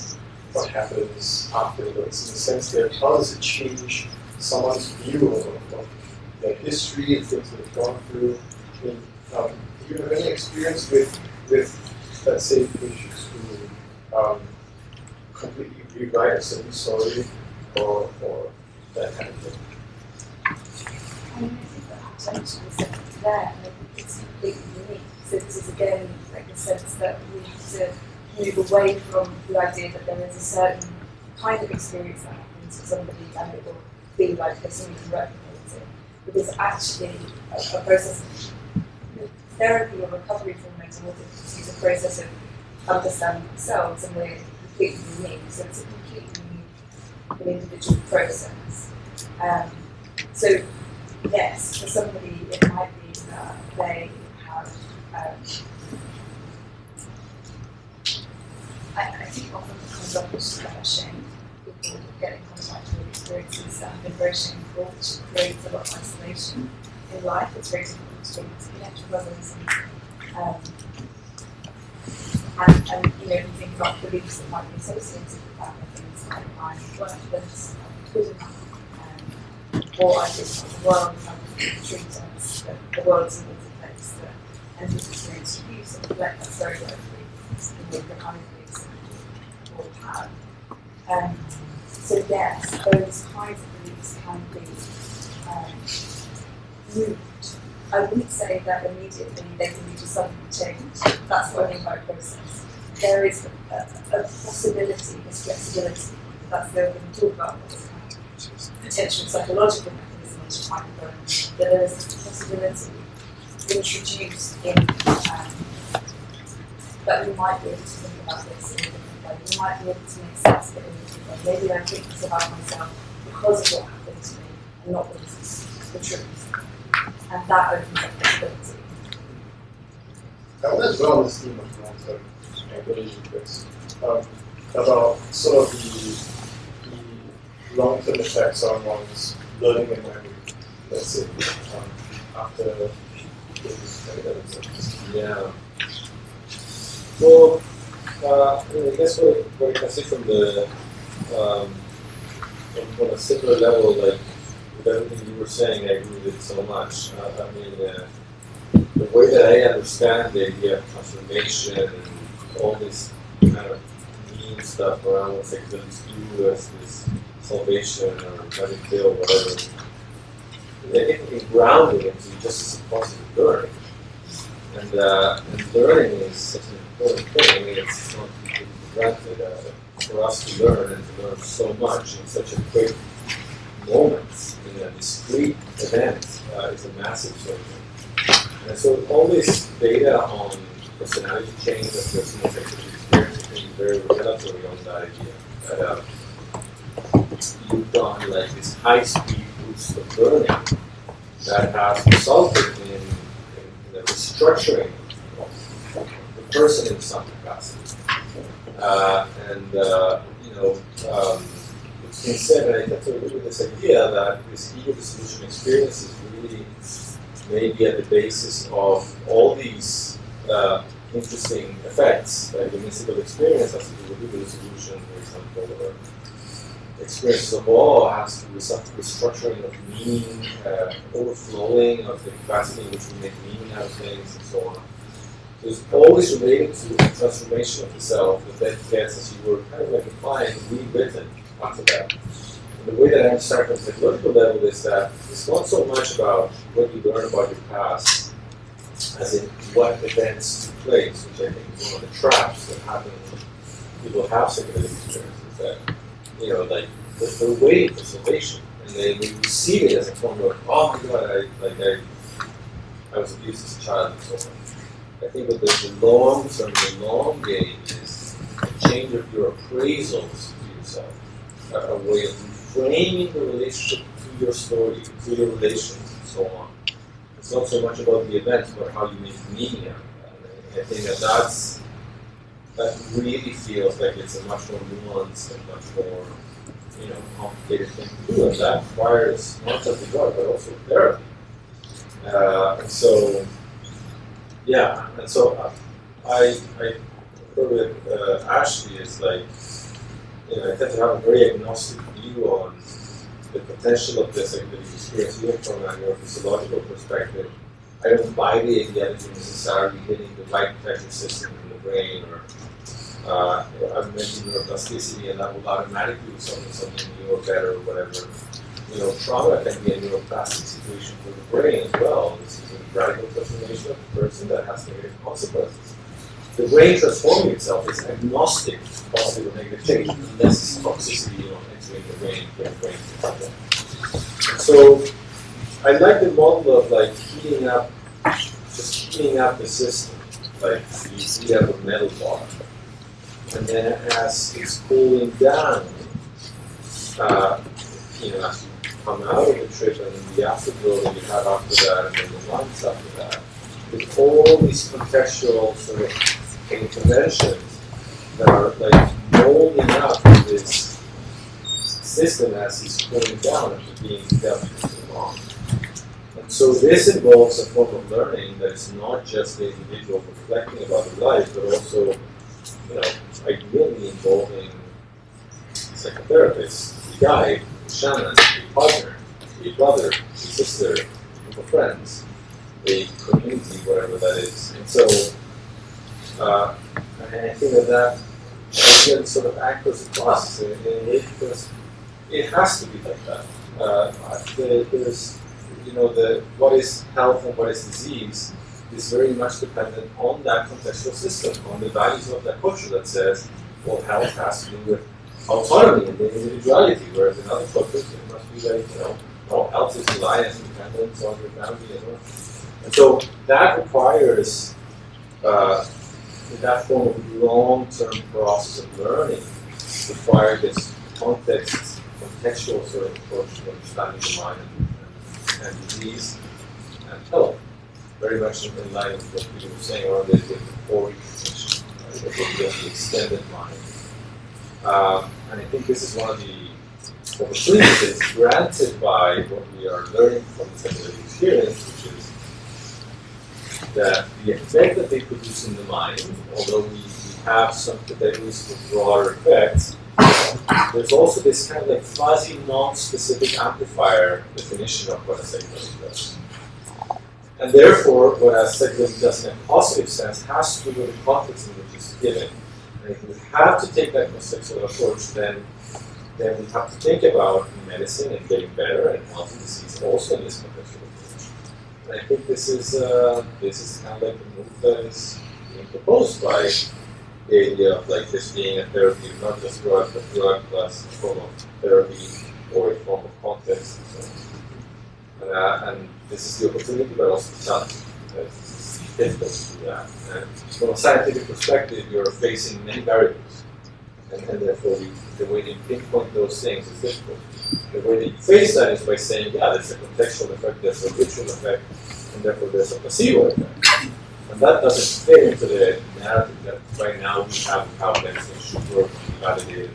what happens afterwards, in the sense that how does it change someone's view of their history and things that they've gone through? I mean, do you have any experience with let's say, patients who completely rewrite a certain story or that kind of thing? I mean, I think that potential is definitely there, and I think it's completely unique. So this is again like the sense that we have to move away from the idea that there is a certain kind of experience that happens to somebody and it will be like this and we can replicate it. Because actually a process of therapy or recovery from mental health is a process of understanding themselves, and we're completely unique. So it's a completely unique individual process. So yes, for somebody it might be that they have I think often it comes up as shame. People get in contact with experiences that have been very shameful, which creates a lot of isolation in life. It's very difficult to connect with others and you know, you think about beliefs that might be associated with that, things like I'm worthless, I'm good enough, or I just want the world, how people treat us, that the world is always a place that enters experience abuse and let us very likely in the kind of things that we all have. So yes, those kinds of beliefs can be moved. I wouldn't say that immediately they can lead to sudden change. That's what I mean by process. There is a possibility, this flexibility. That's the other thing we talk about, this kind of potential psychological mechanism to find that there is a possibility introduced in that we might be able to think about this in a different way. We might be able to make sense of it in a different way. Maybe I think this about myself because of what happened to me and not because it's the truth. And that opens up possibility. I want to dwell on this theme of long-term ability about sort of the long-term effects on one's learning and memory, let's say, after this. Yeah. Well, I guess what I can say from on a simpler level, like with everything you were saying, I agree with it so much. I mean, the way that I understand the idea of transformation and all this kind of mean stuff around what psychedelics do as this salvation or letting go, whatever, they get to be grounded into just as a positive learning. And learning is such an important thing. I mean, it's not taken for granted for us to learn and to learn so much in such a quick moment, in a discrete event, is a massive thing. And so all this data on personality change and personal psychology experience is very revelatory on that idea. That you've done like this high-speed boost of learning that has resulted in the restructuring of the person in some capacity. said, and I tend to agree with this idea that this ego dissolution experience is really maybe at the basis of all these interesting effects. Like the mystical experience has to do with ego dissolution, for example, or experiences of awe has to do with some restructuring of meaning, overflowing of the capacity in which we make meaning out of things, and so on. So it's always related to the transformation of the self that then gets, as you were kind of like implying, rewritten after that. And the way that I understand from the psychological level is that it's not so much about what you learn about your past, as in what events took place, which I think is one of the traps that happen when people have psychedelic experiences. That, you know, like the wave of salvation, and then we receive it as a form of, oh my God, I was abused as a child and so on. I think that the long term, the long game is a change of your appraisals to yourself, a way of reframing the relationship to your story, to your relations, and so on. It's not so much about the events, but how you make meaning out of that. And I think that really feels like it's a much more nuanced and much more, you know, complicated thing to do, and that requires not just the drug, but also therapy. And so, yeah, and so I agree with Ashleigh is like, you know, I tend to have a very agnostic view on the potential of this psychedelic experience, even from a neurophysiological perspective. I don't buy the idea that you're necessarily hitting the right pleasure system in the brain, or I've mentioned neuroplasticity, and that will automatically result in something new or better or whatever. You know, trauma can be a neuroplastic situation for the brain as well. This is a radical transformation of the person that has negative consequences. The brain transforming itself is agnostic to positive or negative change, unless it's toxicity, you know, entering the brain, getting brain problem. So I like the model of like heating up the system, like you heat up a metal bar. And then as it's cooling down, you know, as you come out of the trip and then the afterglow that you have after that, and then the months after that, with all these contextual sort of interventions that are like molding up this system as it's cooling down after being dealt with so long. And so this involves a form of learning that is not just the individual reflecting about their life, but also, you know, ideally involving psychotherapists, a guide, a shaman, a partner, a brother, a sister, a group of friends, a community, whatever that is. And so, I think that again sort of acts as a process, because it has to be like that. There's, you know, what is health and what is disease is very much dependent on that contextual system, on the values of that culture that says, well, health has to do with autonomy and individuality, whereas in other cultures it must be like, you know, well, health is reliance, dependence on your family as well. And so that requires that form of long-term process of learning requires this contextual sort of approach to understanding the mind and disease and health. Very much in line with what Peter was saying around the core position, the extended mind. And I think this is one of the opportunities granted by what we are learning from the psychedelic experience, which is that the effect that they produce in the mind, although we have some categories for broader effects, there's also this kind of like fuzzy, non-specific amplifier definition of what a psychedelic does. And therefore, what a psychedelic does in a positive sense has to do with the context in which it's given. And if we have to take that contextual approach, then we have to think about medicine and getting better and health and disease also in this contextual approach. And I think this is kind of like the move that is being proposed by the idea of like this being a therapy, not just drug, but drug plus a form of therapy or a form of context and so on. And this is the opportunity, but also the challenge. It's difficult to do that. And from a scientific perspective, you're facing many variables. And therefore, the way that you pinpoint those things is difficult. The way that you face that is by saying, yeah, there's a contextual effect, there's a ritual effect, and therefore there's a placebo effect. And that doesn't fit into the narrative that right now we have how medicine should work and be validated.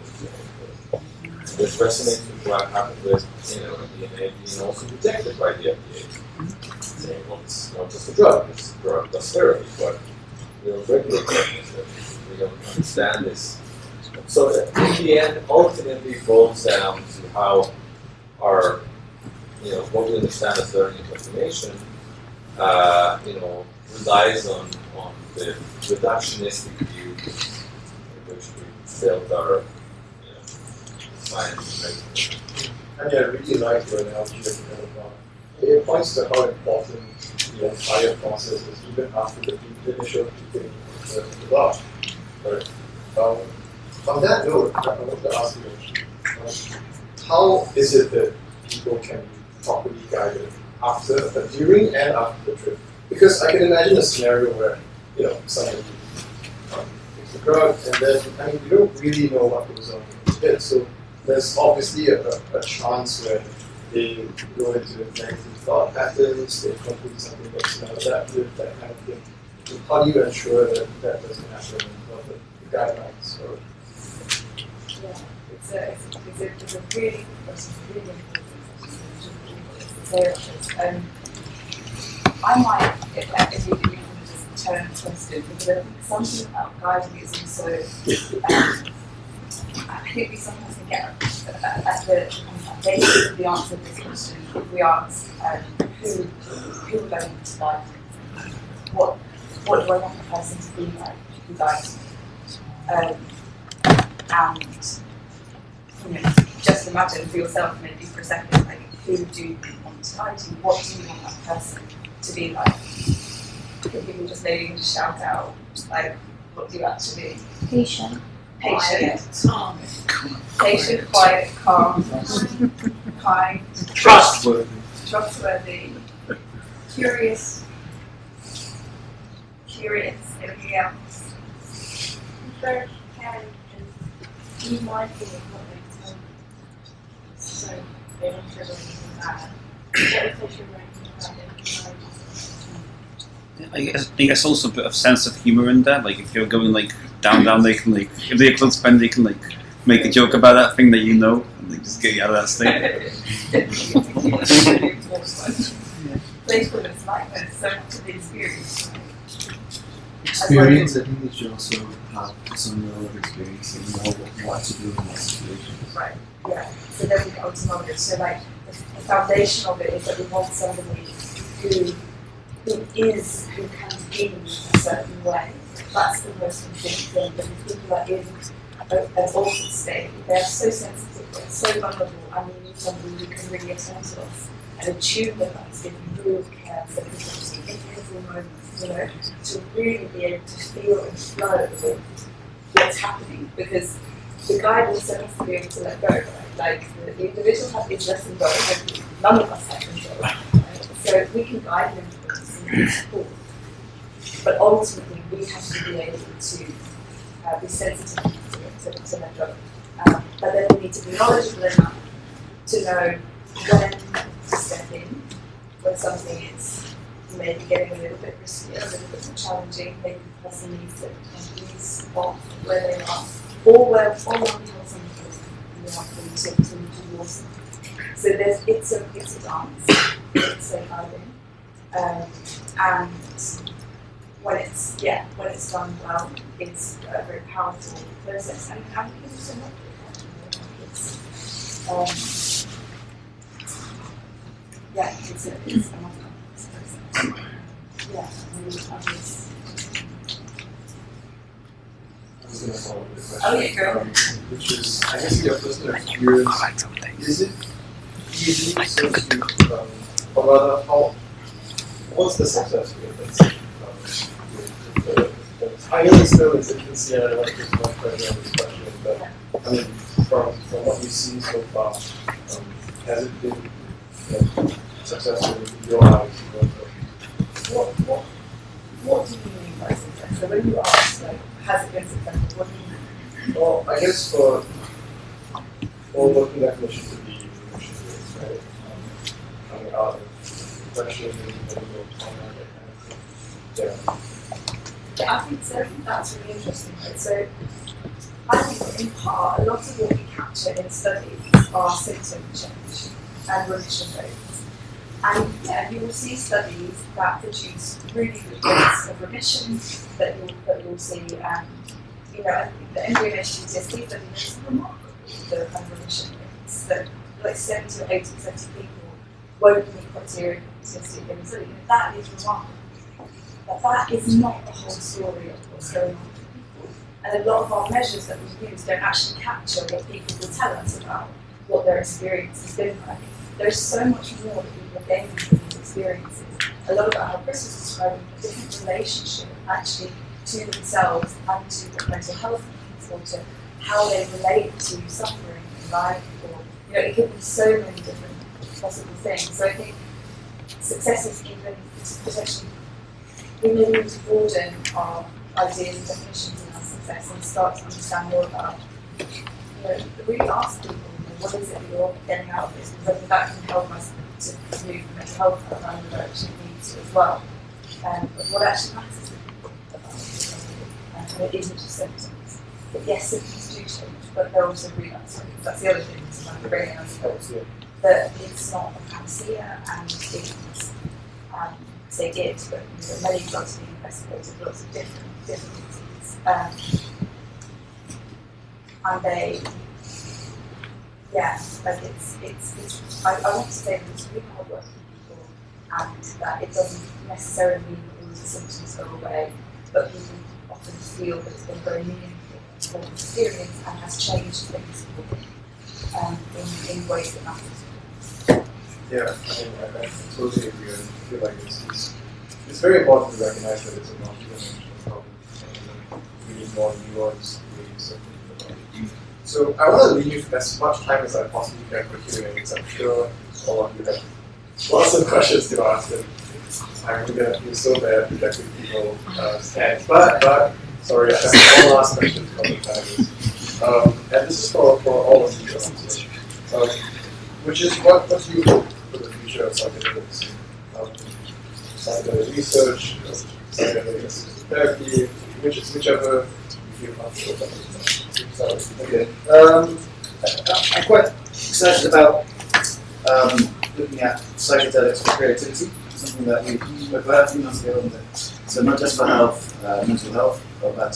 This resonates with what happened with DNA being also rejected by the FDA, saying, well, it's not just a drug, it's a drug plus therapy, but regular drugs, we don't understand this. So in the end, ultimately it boils down to how our, what we understand as learning information, relies on the reductionistic view in which we build our science. And I really like your analogy of it points to how important the entire process is, even after the initial beginning of the law. But on that note, I want to ask you, how is it that people can be properly guided during and after the trip? Because I can imagine a scenario where, somebody takes the drug and then, you don't really know what goes on in the head. So there's obviously a chance where they go into negative thought patterns, they complete something that's maladaptive, that kind of thing. So how do you ensure that that doesn't happen and what the guidelines or Yeah, it's a really important question. I might, if you can just turn and twist it, because I think something about guiding is also, I think we sometimes can get at the basis of the answer to this question. If we ask, who would I need to guide? What do I want the person to be like who guides me? And just imagine for yourself, maybe for a second, like who do you want to guide you? What do you want that person to be like? If you can just maybe just shout out, like, what do you actually? Patient. Calm. Patient, quiet, calm, kind, trustworthy, curious, anything else? Very caring and be mindful of what they tell you. So they don't feel anything bad. What if they should I guess also a bit of sense of humor in there. Like if you're going down, they can if they're close friend, they can make a joke about that thing that and just get you out of that state. Playfulness, lightness, so much of the experience. Experience, I think they should also have some level of experience and know what to do in that situation. Right, yeah. So then we go to knowledge. So the foundation of it is that we want somebody who can be a certain way. That's the most important thing. But if people are in an altered state, they're so sensitive, they're so vulnerable, and we need somebody who can really attend to us and attune with us in real care for everything in every moment, to really be able to feel and flow with what's happening. Because the guide also has to be able to let go, right? Like the individual is less involved, and none of us have control. Right? So we can guide them and support. But ultimately, we have to be able to be sensitive to let go. But then we need to be knowledgeable enough to know when to step in, when something is maybe getting a little bit risky, a little bit more challenging, maybe the person needs to ease off where they are, or when we tell somebody we want them to move towards them. So it's a dance, it's a guiding, and when it's done well, it's a very powerful process, and people also not it's a much complex process. Yeah, really obvious. I was going to follow up with a question. Oh, yeah, go. Which is, I guess, your personal experience. Is it easy to or rather, what's the success rate? Let's say, I know it's still in its infancy, and I don't want to get too much pressure on this question, but I mean, from what we've seen so far, has it been successful in your eyes? What do you mean by success? So when you ask, has it been successful, what do you mean? Well, I guess for working definition to be emotion based, right? Coming out of depression, that kind of thing. Yeah, I think so. That's really interesting. Right? So I think in part, a lot of what we can capture in studies are symptom change and remission rates. And yeah, you will see studies that produce really good rates of remission that you'll see, you know, the embryonation PTSD study is remarkable, the kind of remission rates that like 70 or 80% of people won't meet criteria for PTSD in the study. And that is remarkable. But that is not the whole story of what's going on with people. And a lot of our measures that we use don't actually capture what people will tell us about what their experience has been like. There's so much more that people are gaining from these experiences. A lot about how Chris was describing a different relationship actually to themselves and to mental health needs, or to how they relate to suffering in life, or you know, it could be so many different possible things. So I think success is even potentially, we may need to broaden our ideas and definitions in our success and start to understand more about, you know, really ask people, what is it that you're getting out of this? Because I think that can help us to move the mental health program that actually needs to as well. Of what actually matters to people about it. And it isn't just symptoms. But yes, symptoms do change, but they're also relapse rates. That's the other thing that's kind of bringing us close. That it's not a panacea, and it's, say it, but you know, many drugs being investigated, lots of different diseases. And they, yeah, like it's I want to say that it's really hard work for people, and that it doesn't necessarily mean that all the symptoms go away, but people often feel that it's been very meaningful experience and has changed things for them in ways that matter. Yeah, I mean, I totally agree. I feel like it's very important to recognize that it's a multi-dimensional problem, and we need more nuanced ways of thinking about it. So I want to leave as much time as I possibly can for Q&A, because I'm sure all of you have lots of questions to ask, and I'm going to feel so bad rejecting people hands. But sorry, I have one last question from the panelists. And this is for all of you, which is what do you hope for the future of psychedelics? Psychedelic research, psychedelic assisted therapy, whichever you feel comfortable with. Okay. I'm quite excited about looking at psychedelics for creativity, something that we spoke about a few months ago. So not just for health, mental health, but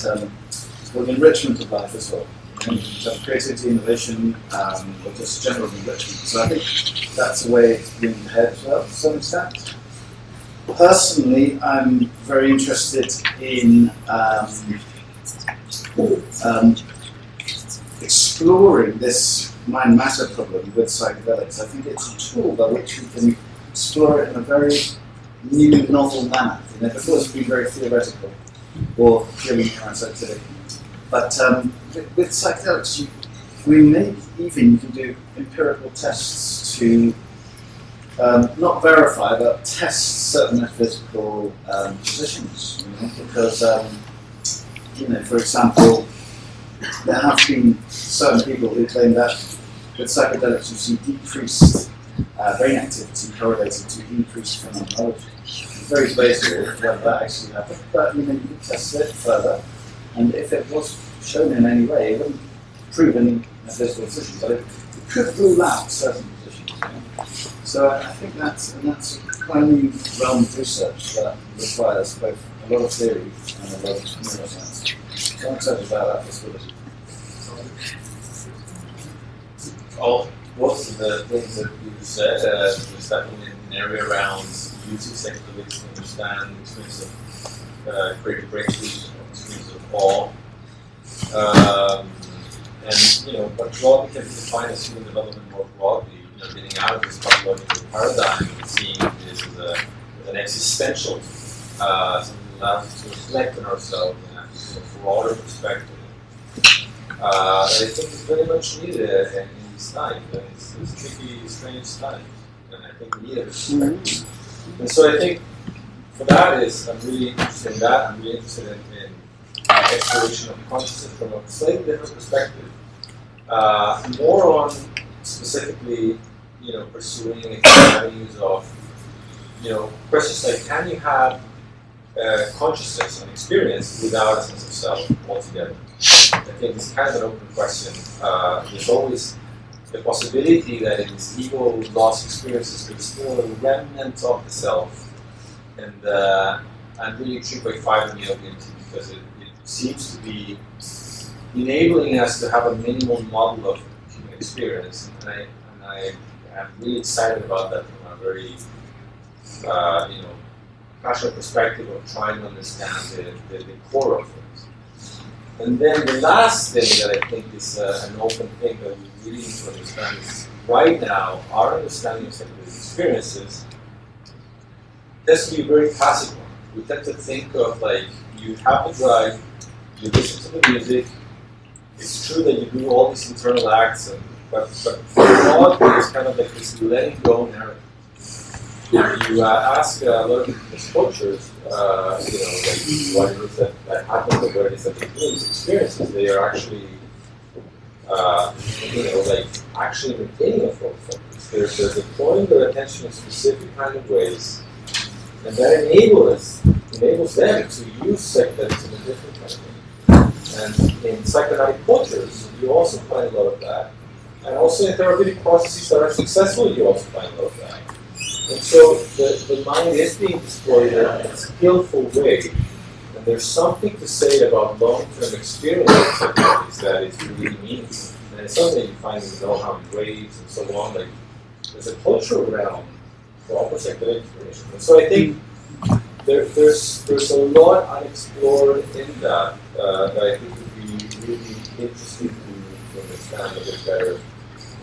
for the enrichment of life as well. In terms of creativity, innovation, or just general enrichment. So I think that's a way to bring ahead as well to some extent. Personally, I'm very interested in exploring this mind-matter problem with psychedelics. I think it's a tool by which we can explore it in a very new, novel manner. You know, before it's been very theoretical or purely neuroscientific. But with psychedelics, you can do empirical tests to not verify, but test certain metaphysical positions. You know, because, for example, there have been certain people who claim that with psychedelics you see decreased brain activity correlated to increased phenomenology. It's very debatable whether that actually happened, but you can test it further. And if it was shown in any way, it wouldn't prove any metaphysical position, but it could rule out certain positions. You know? So I think that's quite a new realm of research that requires both a lot of theory and a lot of neuroscience. So I'm excited about that possibility. Most of the things that you said, there's definitely an area around using psychedelics to understand experience of creative breakthroughs, experience of awe. But broadly can be defined as human development more broadly, getting out of this pathological paradigm and seeing this as an existential, something that allows us to reflect on ourselves and have a broader perspective. I think is very much needed in these times. It's tricky, strange times, and I think we need a perspective. And so I think for that I'm really interested in that. I'm really interested in exploration of consciousness from a slightly different perspective. More on specifically, pursuing avenues of, questions like, can you have consciousness and experience without a sense of self altogether? think it's kind of an open question. There's always the possibility that in these ego loss experiences there's still a remnant of the self, and I'm really intrigued by 5-MeO-DMT because it seems to be enabling us to have a minimal model of human experience, and I am really excited about that from a very passionate perspective of trying to understand the core of things. And then the last thing that I think is an open thing that we really need to understand is right now our understanding of psychedelic experiences tends to be very passive one. We tend to think of like you have a drug, you listen to the music. It's true that you do all these internal acts, but all is kind of like this letting go narrative. You ask a lot of these coaches, like what it is that happens or what it is that they do in these experiences, they are actually, like actually maintaining a focus. They're deploying their attention in specific kind of ways, and that enables them to use psychedelics in a different kind of way. And in psychedelic cultures, you also find a lot of that. And also in therapeutic processes that are successful, you also find a lot of that. And so the mind is being deployed in a skillful way. And there's something to say about long-term experience of psychedelics that is really meaningful. And it's something you find in the know-how waves and so on. Like there's a cultural realm for all psychedelic exploration. And so I think there's a lot unexplored in that that I think would be really interesting to understand a bit better.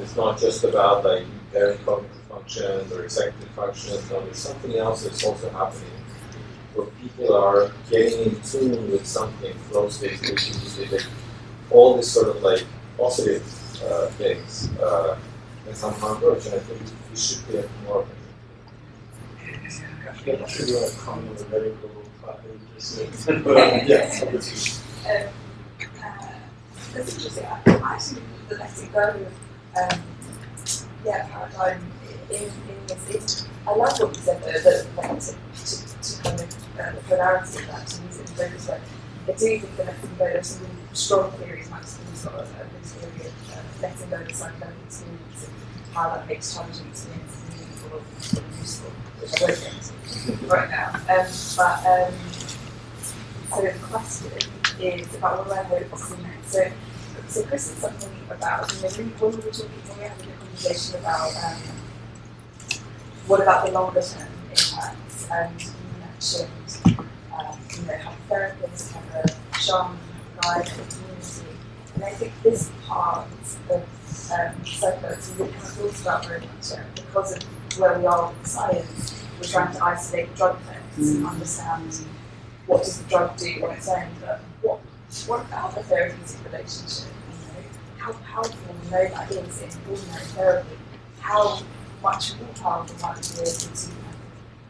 It's not just about like impairing cognitive functions or executive functions. No, there's something else that's also happening where people are getting in tune with something, flow states, like all this sort of like positive things and somehow emerge. And I think we should get more of it. I'm not sure you want to comment on the medical platform. But yeah. That's interesting. I actually the letting go paradigm in this. I love what you said there, that to kind of the polarity of that, to use it in focus. But I do think the letting go, there's some really strong theories, Max has got a theory of letting go the psychedelic experience and how that makes challenging experiences meaningful or useful, which I won't get into right now. So the question is about what I hope to see next. So Chris said something about, when we were having a conversation about what about the longer term impacts, and you mentioned, have therapists, have a shaman, have a guide, have a community, and I think this part of psychedelics really kind of talks about very much because of where we are with science. We're trying to isolate the drug effects and understand what does the drug do on its own, but what about the therapeutic relationship? How powerful we know that is in ordinary therapy. How much more powerful might we be able to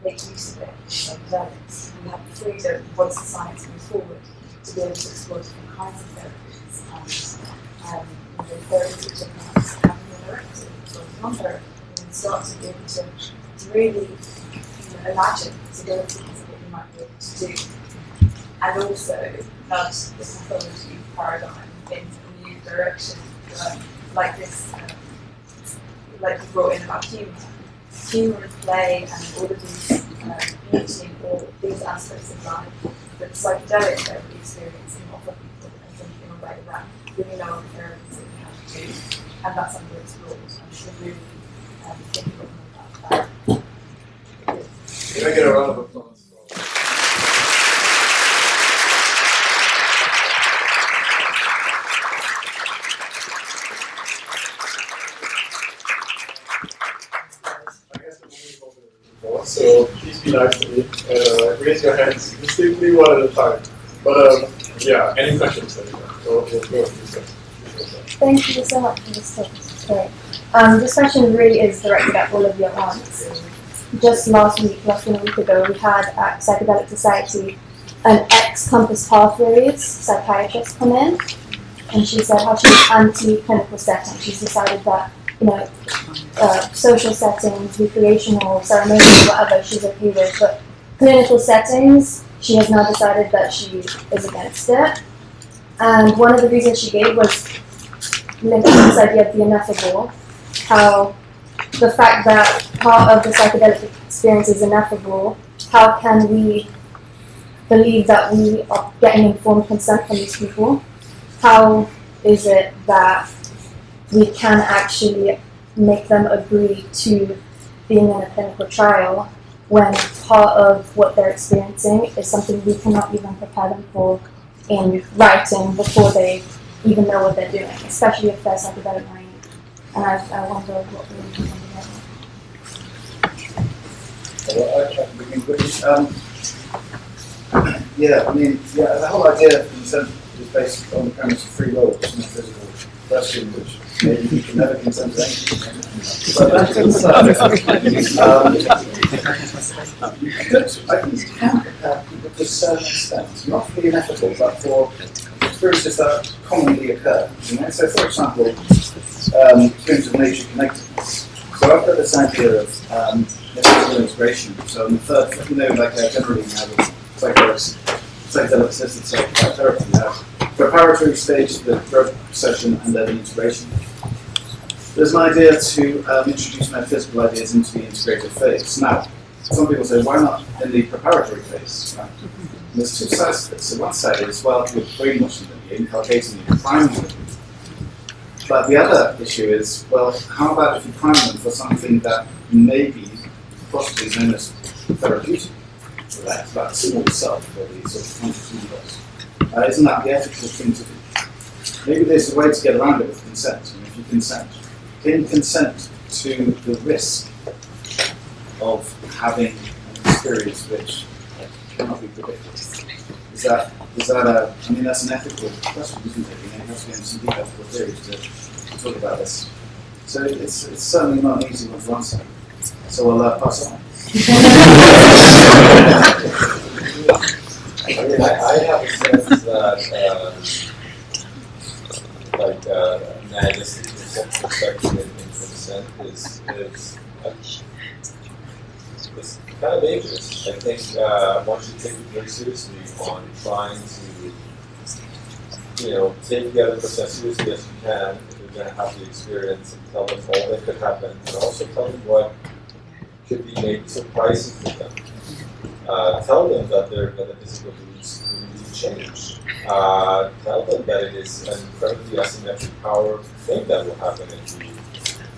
make use of it in psychedelics? We have the freedom, once the science moves forward, to be able to explore different kinds of therapies and therapies which are perhaps directed or non-directed, and start to be able to really imagine possibilities of what we might be able to do. And also nudge the pathology paradigm in a new direction, like this, like you brought in about humour and play, and all of these beauty and all these aspects of life that the psychedelic therapy experience can offer people, and think in a way that really no other therapies that we have to do, and that's underexplored. And so really thinking more about that. Can I get a round of applause? So please be nice to me and raise your hands distinctly one at a time. But any questions? We'll go with this question. Thank you so much for this talk. It's great. This question really is directed at all of your aunts. Just less than a week ago, we had at Psychedelic Society an ex-Compass Pathways psychiatrist come in, and she said how she's anti-clinical setting. She's decided that social settings, recreational, ceremonial, whatever, she's okay with, but clinical settings, she has now decided that she is against it. And one of the reasons she gave was linked to this idea of the ineffable, how the fact that part of the psychedelic experience is ineffable, how can we believe that we are getting informed consent from these people? How is it that we can actually make them agree to being in a clinical trial when part of what they're experiencing is something we cannot even prepare them for in writing before they even know what they're doing, especially if they're psychedelic naive. And I wonder what we can do there. Well, I can begin quickly. The whole idea of consent is based on the premise of free will, which is a physical question, which maybe we can never consent to anything. But that you could, I think you can prepare people to a certain extent, not for the ineffable, but for experiences that commonly occur. So, for example, experience of nature connectedness. So I've got this idea of physical integration. So in the third, generally we have psychedelic assisted psychotherapy. You have preparatory stage, the drug session, and then the integration. There's an idea to introduce metaphysical ideas into the integrated phase. Now, some people say, why not in the preparatory phase? Right? There's two sides to this. So one side is, well, you're brainwashing them, you're inculcating them, you're priming them. But the other issue is, well, how about if you prime them for something that may be possibly known as therapeutic? So that's about the signal itself, or the sort of conscious universe. Isn't that the ethical thing to do? Maybe there's a way to get around it with consent. And if you consent, can you consent to the risk of having an experience which cannot be predicted? Is that that's an ethical question, isn't it? You have to get into some deep ethical theories to talk about this. So it's certainly not an easy one to answer. So I'll pass on. I have a sense that, nihilistic perspective in consent is kind of dangerous. I think one should take it very seriously on trying to, take the other person as seriously as you can if you're going to have the experience and tell them all that could happen, and also tell them what could be maybe surprising for them. Tell them that the physical needs really change. Tell them that it is an incredibly asymmetric power thing that will happen if the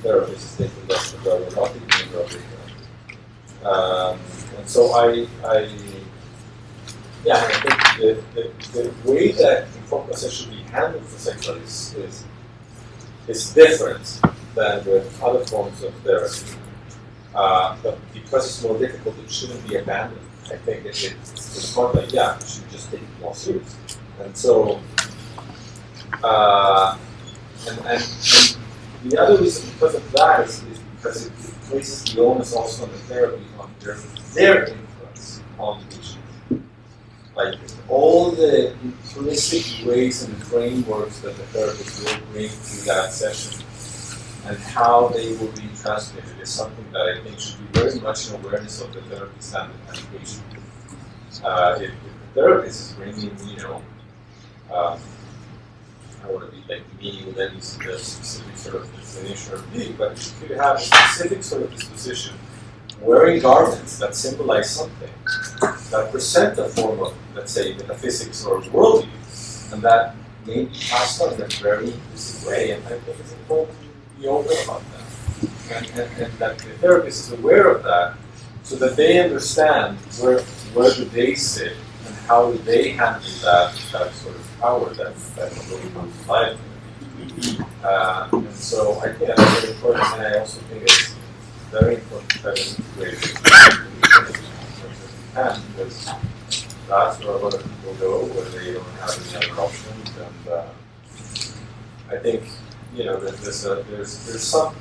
therapist is taking less of the drug or not taking the drug. And so I think the way that informed consent should be handled for psychedelics is different than with other forms of therapy. But because it's more difficult, it shouldn't be abandoned. I think it's more like, you should just take it more seriously. And so, and the other reason because of that is because it places the onus also on the therapy on their influence on the patient. Like all the implicit ways and frameworks that the therapist will bring to that session and how they will be transmitted is something that I think should be very much an awareness of the therapist and the patient. If the therapist is bringing, I don't want to be like me with any specific sort of definition or belief, but if you have a specific sort of disposition, wearing garments that symbolize something, that present a form of, let's say, metaphysics or worldview, and that may be passed on in a very implicit way, and I think it's important to be open about that. And that the therapist is aware of that, so that they understand where do they sit and how do they handle that sort of power that really comes to life. And so I think that's very important, and I also think it's very important to try to integrate it as much as you can, because that's where a lot of people go, where they don't have any other options. And I think there's some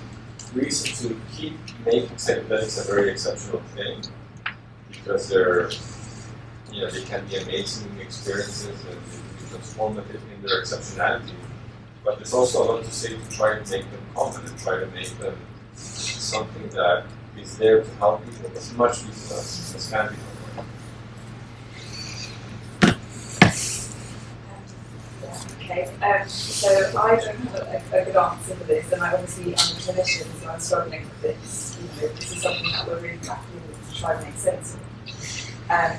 reason to keep making psychedelics a very exceptional thing, because they can be amazing experiences and they can be transformative in their exceptionality. But there's also a lot to say to try to make them common and try to make them something that is there to help people, as much people as can be. Okay, so I don't have a good answer for this, and I obviously, I'm a clinician, so I'm struggling with this. This is something that we're really grappling with to try and make sense of. And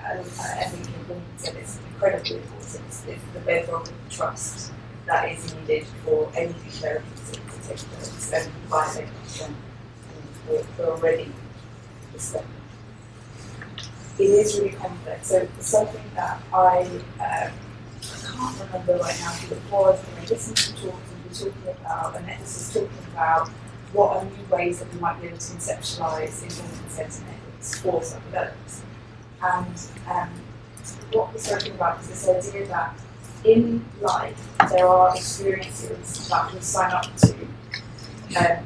I think important said it's incredibly important. It's the bedrock of trust that is needed for anything therapy to take place, and violate we're already discussing. It is really complex. So something that I can't remember right now who it was, when I listened to talks and we were talking about, and ethicists talking about what are new ways that we might be able to conceptualise informed consent and ethics for psychedelics. And what we're talking about is this idea that in life there are experiences that we sign up to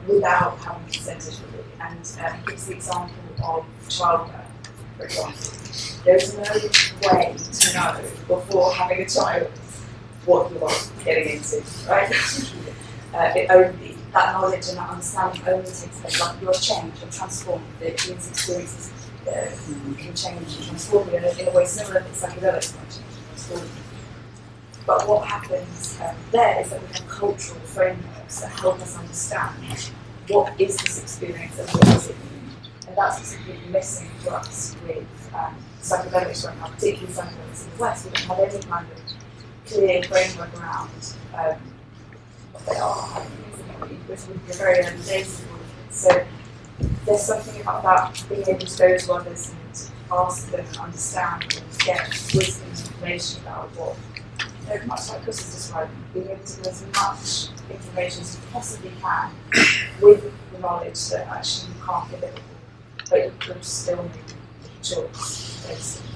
without having consented really. And he gives the example of childbirth, for example. There's no way to know before having a child what you are getting into, right? That knowledge and that understanding only takes place, like you're changed, you're transformed, these experiences can change and transform you in a way similar to psychedelics might change and transform you. But what happens there is that we have cultural frameworks that help us understand what is this experience and what does it mean. And that's what's completely missing for us with psychedelics right now, particularly psychedelics in the West. We don't have any kind of clear framework around what they are. This would be a very early days of all of it. So there's something about that, being able to go to others and ask them and understand and get wisdom and information about what, much like Chris was describing, being able to get as much information as you possibly can with the knowledge that actually you can't get it, but you could still make a choice, basically.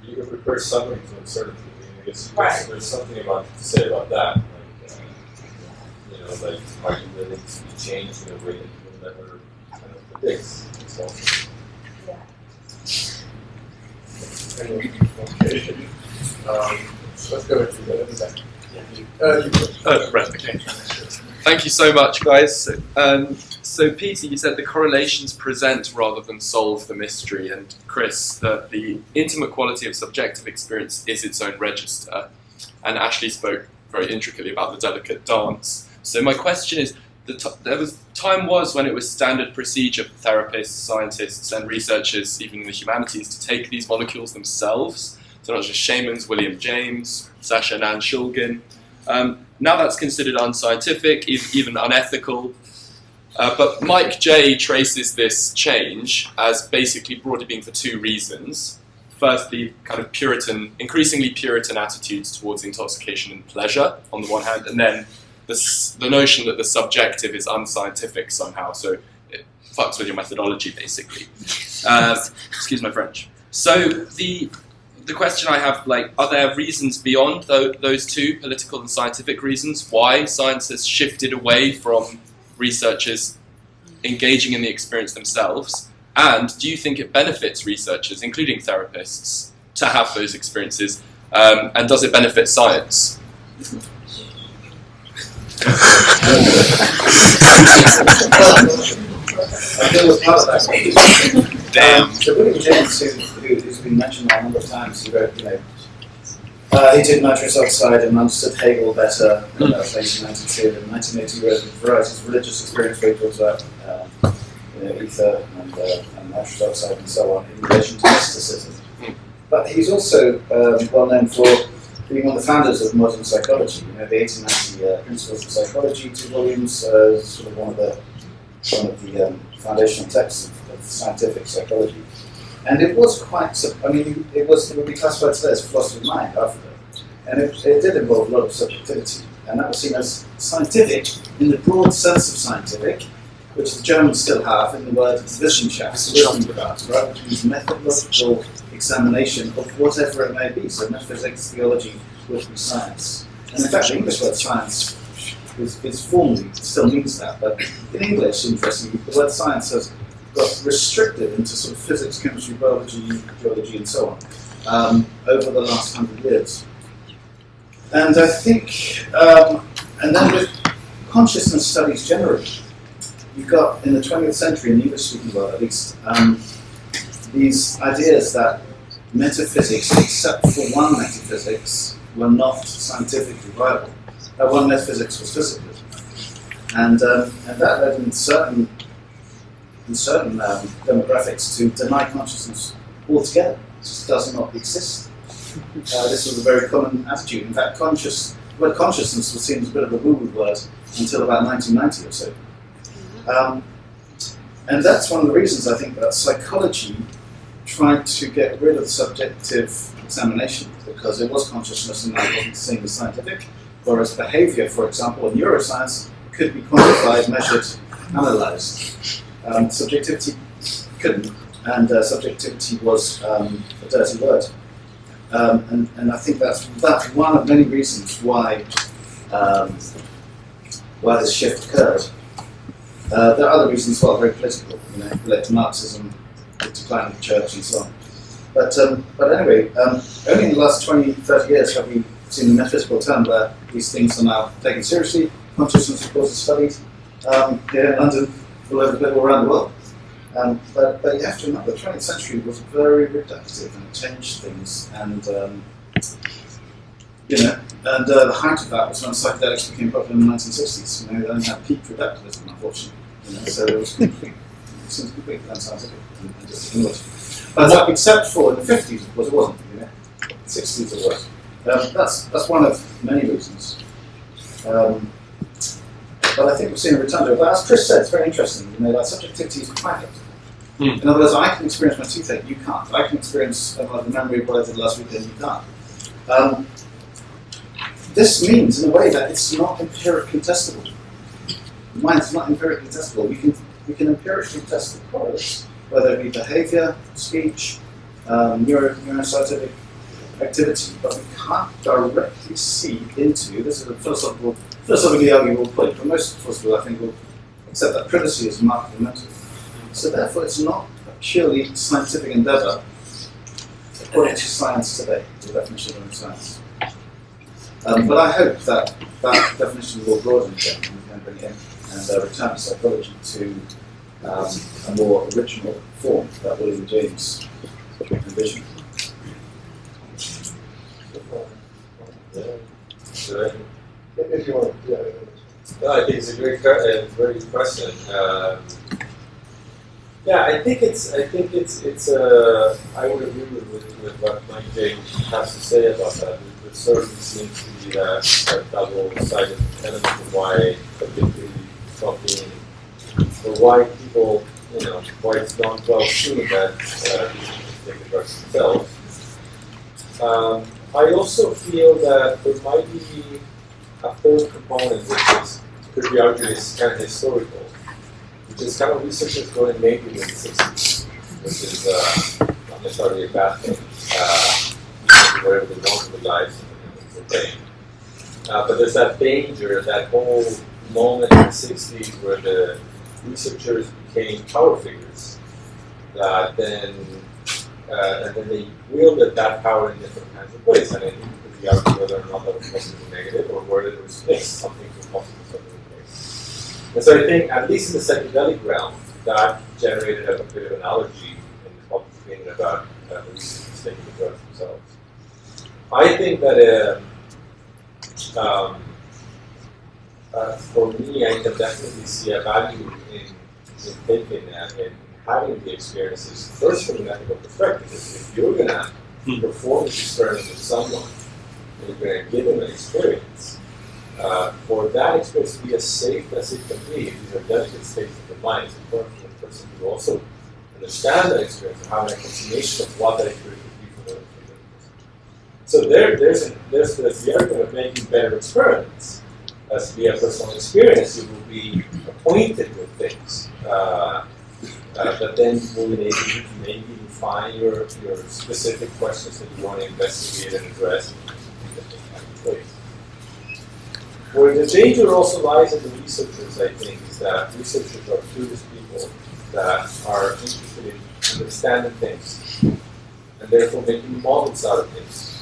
You prepare summary to uncertainty. I guess Right. there's something to say about that. Like, are you willing to be changed in a way that you will never kind of predict? So, Yeah. Let's go into the other side. Right, okay. Thank you so much, guys. So Peter, you said the correlations present rather than solve the mystery, and Chris, that the intimate quality of subjective experience is its own register, and Ashleigh spoke very intricately about the delicate dance. So my question is, time was when it was standard procedure for therapists, scientists, and researchers, even in the humanities, to take these molecules themselves. So not just shamans, William James, Sasha Nan Shulgin. Now that's considered unscientific, even unethical. But Mike J traces this change as basically broadly being for two reasons. First, the kind of increasingly Puritan attitudes towards intoxication and pleasure, on the one hand, and then the notion that the subjective is unscientific somehow, so it fucks with your methodology, basically. Excuse my French. So the question I have, are there reasons beyond those two, political and scientific reasons, why science has shifted away from researchers engaging in the experience themselves? And do you think it benefits researchers, including therapists, to have those experiences? And does it benefit science? Damn. So William James, who's been mentioned a number of times, he wrote, he did nitrous oxide and understood Hegel better. That was 1892. In 1980, he wrote Varieties of Religious Experience, where he talks about ether and nitrous oxide and so on in relation to mysticism. But he's also well known for being one of the founders of modern psychology. The 1890 Principles of Psychology, to Williams, sort of one of the foundational texts of scientific psychology. And it was quite, it would be classified today as philosophy of mind after that. And it did involve a lot of subjectivity. And that was seen as scientific in the broad sense of scientific, which the Germans still have in the word Wissenschaft, right, which means methodological examination of whatever it may be. So metaphysics, theology, would be science. And in fact, the English word science is formally still means that. But in English, interestingly, the word science has got restricted into sort of physics, chemistry, biology, geology, and so on over the last 100 years. And I think, and then with consciousness studies generally, you've got in the 20th century, in the English-speaking world at least, these ideas that metaphysics, except for one metaphysics, were not scientifically viable. One metaphysics was physical, and that led in certain demographics to deny consciousness altogether. It just does not exist. This was a very common attitude. In fact, word consciousness was seen as a bit of a woo-woo word until about 1990 or so. And that's one of the reasons I think that psychology tried to get rid of subjective examination, because it was consciousness and that wasn't seen as scientific, whereas behavior, for example, in neuroscience, could be quantified, measured, analyzed. Subjectivity couldn't, and subjectivity was a dirty word. And I think that's one of many reasons why this shift occurred. There are other reasons as well, very political, relate to Marxism, the decline of the church and so on. But anyway, only in the last 20, 30 years have we seen the metaphysical turn where these things are now taken seriously. Consciousness, of course, is studied here in London, all around the world. But you have to remember, the 20th century was very reductive and changed things, and the height of that was when psychedelics became popular in the 1960s. They only had peak reductivism, unfortunately. So it was completely unscientific and just ignored. But except for in the 50s, of course, it wasn't. 60s it was. That's one of many reasons. But I think we're seeing a return to it. But as Chris said, it's very interesting. That subjectivity is private. In other words, I can experience my toothache, you can't. I can experience the memory of what I did last weekend, you can't. This means, in a way, that it's not empirically testable. The mind is not empirically testable. We can empirically test the correlates, whether it be behavior, speech, neuroscientific activity, but we can't directly see into, this is a philosophically arguable point, but most philosophers, I think, will accept that privacy is markedly mental. So therefore, it's not a purely scientific endeavor according to science today, the definition of science. But I hope that definition will broaden again, and we can bring it in and return psychology to a more original form that William James envisioned. If you want, yeah. No, I think it's a very good question. I think it's. I would agree with what Mike J has to say about that. It certainly seems to be that double-sided element of why, particularly talking, or why people, why it's not well seen that take the drugs themselves. I also feel that there might be a third component, which could be argued is kind of historical, which is kind of researchers going maybe in the 60s, which is not necessarily a bad thing. Whatever they want in their lives, it's okay. But there's that danger, that whole moment in the 60s where the researchers became power figures, that then and then they wielded that power in different kinds of ways. And I think it could be argued whether or not that was positive or negative, or whether it was mixed, something was positive, something was mixed. And so I think, at least in the psychedelic realm, that generated a bit of an allergy in the public opinion about the researchers taking the drugs themselves. I think that for me, I can definitely see a value in taking that and having the experiences first from an ethical perspective. If you're going to perform this experiment with someone, and you're going to give them an experience, for that experience to be as safe as it can be, these are delicate states of the mind. It's important for the person to also understand that experience and have an approximation of what that experience would be for the person. So there's the argument of making better experiments. As via personal experience, you will be acquainted with things. But then will enable you to maybe define your specific questions that you want to investigate and address in different kinds of ways. Where the danger also lies in the researchers, I think, is that researchers are curious people that are interested in understanding things and therefore making models out of things.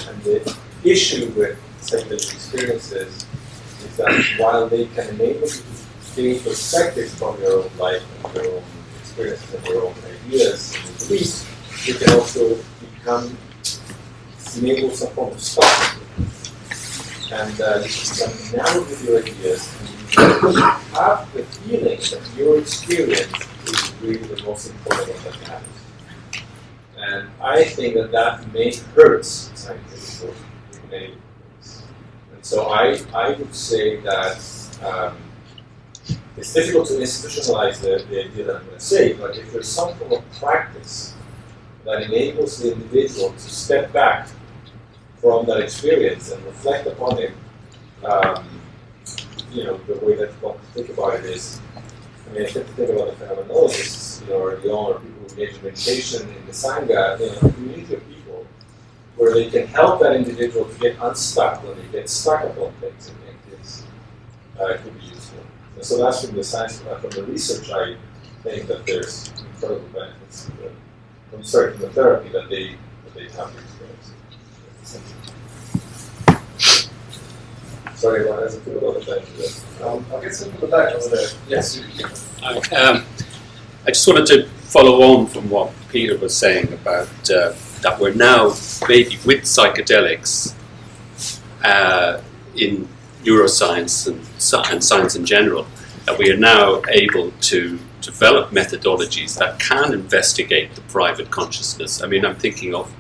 And the issue with psychedelic experiences is that while they can enable you to gain perspectives from your own life and your own experiences and your own ideas and beliefs, you can also enable some form of stock and you can become enamored with your ideas, and you have the feeling that your experience is really the most important one that matters. And I think that that may hurt scientific work in many ways. And so I would say that it's difficult to institutionalize the idea that I'm going to say, but if there's some form of practice that enables the individual to step back from that experience and reflect upon it, the way that one can think about it is, I tend to think about the phenomenologists, or people who engage in meditation in the Sangha, a community of people where they can help that individual to get unstuck when they get stuck upon things and make this could be useful. And so that's from the science, from the research, I think that there's incredible benefits from the therapy that they have to experience. Sorry, what has it to do about the benefit? I'll get some from the back over there. Yes. I just wanted to follow on from what Peter was saying about that we're now, maybe with psychedelics in neuroscience and science in general, that we are now able to develop methodologies that can investigate the private consciousness. I'm thinking of,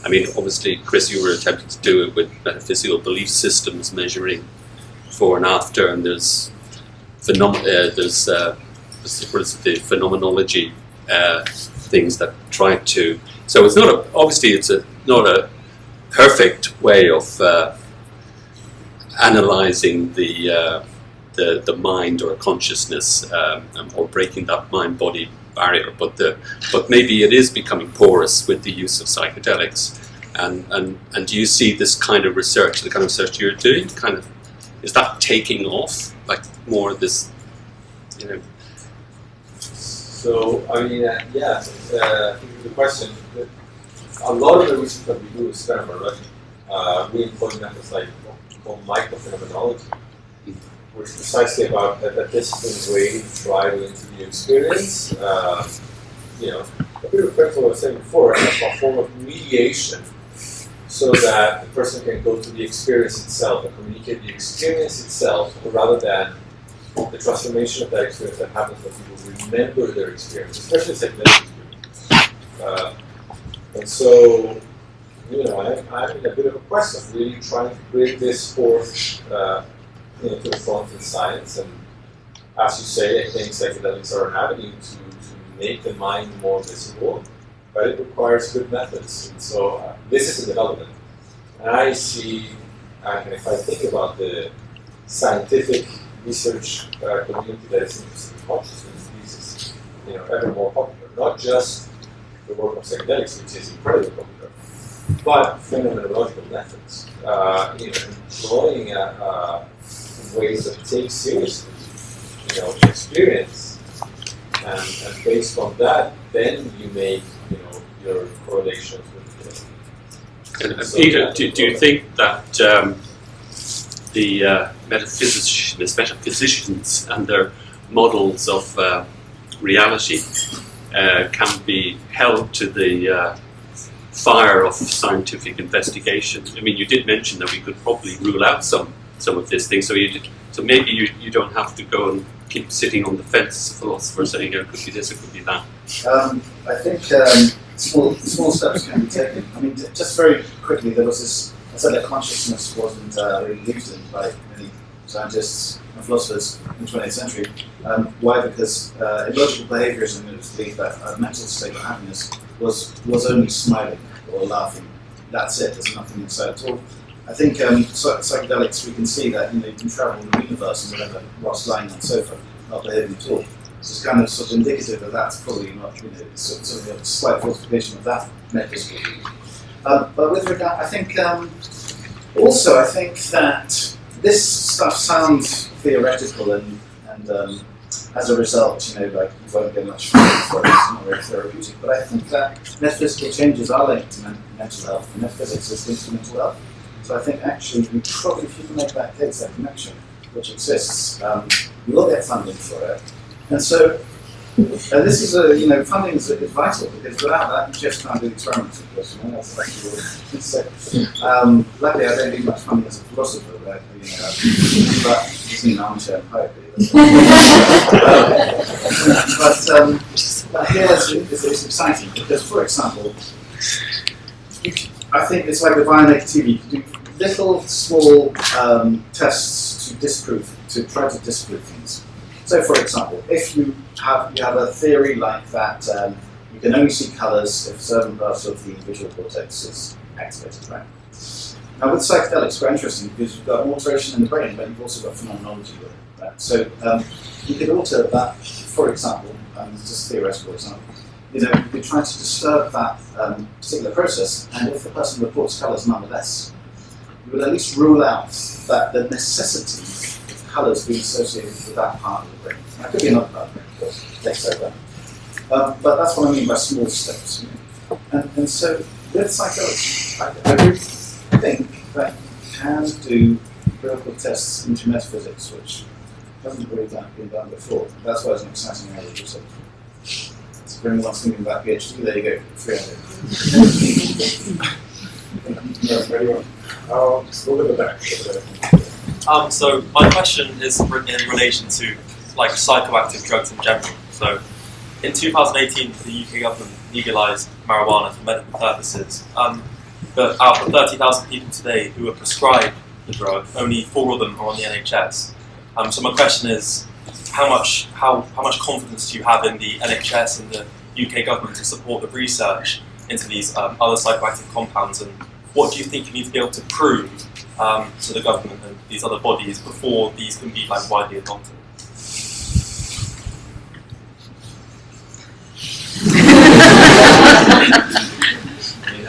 obviously, Chris, you were attempting to do it with metaphysical belief systems, measuring before and after, and there's the phenomenology things that try to. So it's not not a perfect way of analyzing the mind or consciousness or breaking that mind-body barrier, but maybe it is becoming porous with the use of psychedelics. And do you see this kind of research, the kind of research you're doing, is that taking off, like more of this, So, yeah, the question, a lot of the research that we do is phenomenology. We employ methods like called microphenomenology, which is precisely about that disciplined way to try to interview experience. A bit of what I was saying before, a form of mediation, so that the person can go to the experience itself and communicate the experience itself, rather than the transformation of that experience that happens when people remember their experience, especially psychedelic experience. And so, I'm in a bit of a quest of really trying to bring this forth to the front in science. And as you say, I think psychedelics are an avenue to make the mind more visible, but it requires good methods. And so this is in development. And I see, and if I think about the scientific research community that is interested in consciousness, this is ever more popular. Not just the work of psychedelics, which is incredibly popular, but phenomenological methods. Employing ways that take seriously, experience, and based on that, then you make your correlations with And Peter, do you think that the metaphysicians and their models of reality can be held to the fire of scientific investigation? You did mention that we could probably rule out some of these things. So maybe you don't have to go and keep sitting on the fence as a philosopher saying it could be this, it could be that. I think small steps can be taken. Just very quickly, there was this. I said that consciousness wasn't really used by many scientists and philosophers in the 20th century. Why? Because illogical behaviorism is believed that a mental state of happiness was only smiling or laughing. That's it. There's nothing inside at all. I think psychedelics, we can see that you can travel in the universe and whatever, whilst lying on the sofa, not behaving at all. So it's kind of sort of indicative that that's probably not, sort of a slight falsification of that metaphysical view. But with regard, I think that this stuff sounds theoretical and as a result, like you won't get much from it, for it's not very therapeutic. But I think that metaphysical changes are linked to mental health, and metaphysics is linked to mental health. So I think actually we probably, if you can make that case, that connection which exists, you will get funding for it. And so This is funding is vital, because without that you just can't do experiments, of course. That's actually what luckily I don't do much funding as a philosopher, but it's an armchair poetry. But here it's exciting, because, for example, I think it's like the bionegativity. You can do little small tests to try to disprove things. So, for example, if you have a theory like that, you can only see colours if certain parts of the visual cortex is activated, right? Now, with psychedelics, it's quite interesting, because you've got alteration in the brain, but you've also got phenomenology with it, right? So, you could alter that, for example, just theoretical example. You could try to disturb that particular process, and if the person reports colours nonetheless, you would at least rule out that the necessity of colours being associated with that part of the brain. That could be another part of the brain, of course, takes over. But that's what I mean by small steps. And so, with psychology, I do think that you can do empirical tests into metaphysics, which hasn't really been done before. That's why it's an exciting area of research. If anyone wants thinking about PhD, there you go, 300. Let's go to the back. So my question is in relation to psychoactive drugs in general. So in 2018, the UK government legalised marijuana for medical purposes. But out of 30,000 people today who are prescribed the drug, only 4 of them are on the NHS. So my question is, how much confidence do you have in the NHS and the UK government to support the research into these other psychoactive compounds, and what do you think you need to be able to prove to the government and these other bodies before these can be widely adopted?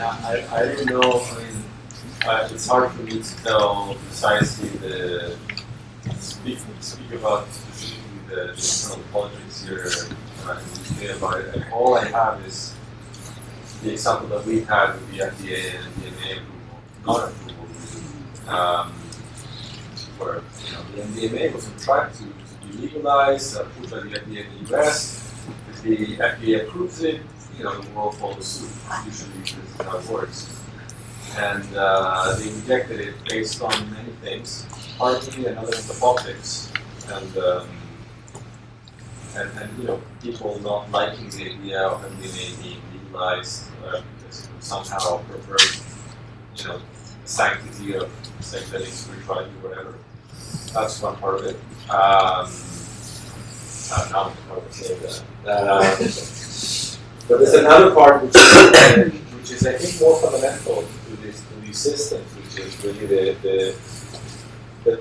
I don't know. It's hard for me to tell precisely speak about specifically the internal politics here in the UK about it. And all I have is the example that we had with the FDA and MDMA approval, not approval, where the MDMA was on track to be legalized, approved by the FDA in the US. If the FDA approves it, the world follows suit. Usually this is how it works. And they rejected it based on many things, partly another of the politics, and people not liking the idea of MDMA being legalized somehow pervert, the sanctity of psychedelic spirituality, whatever. That's one part of it. Now I'm going to say that. But there's another part which is I think more fundamental to these systems, which is really the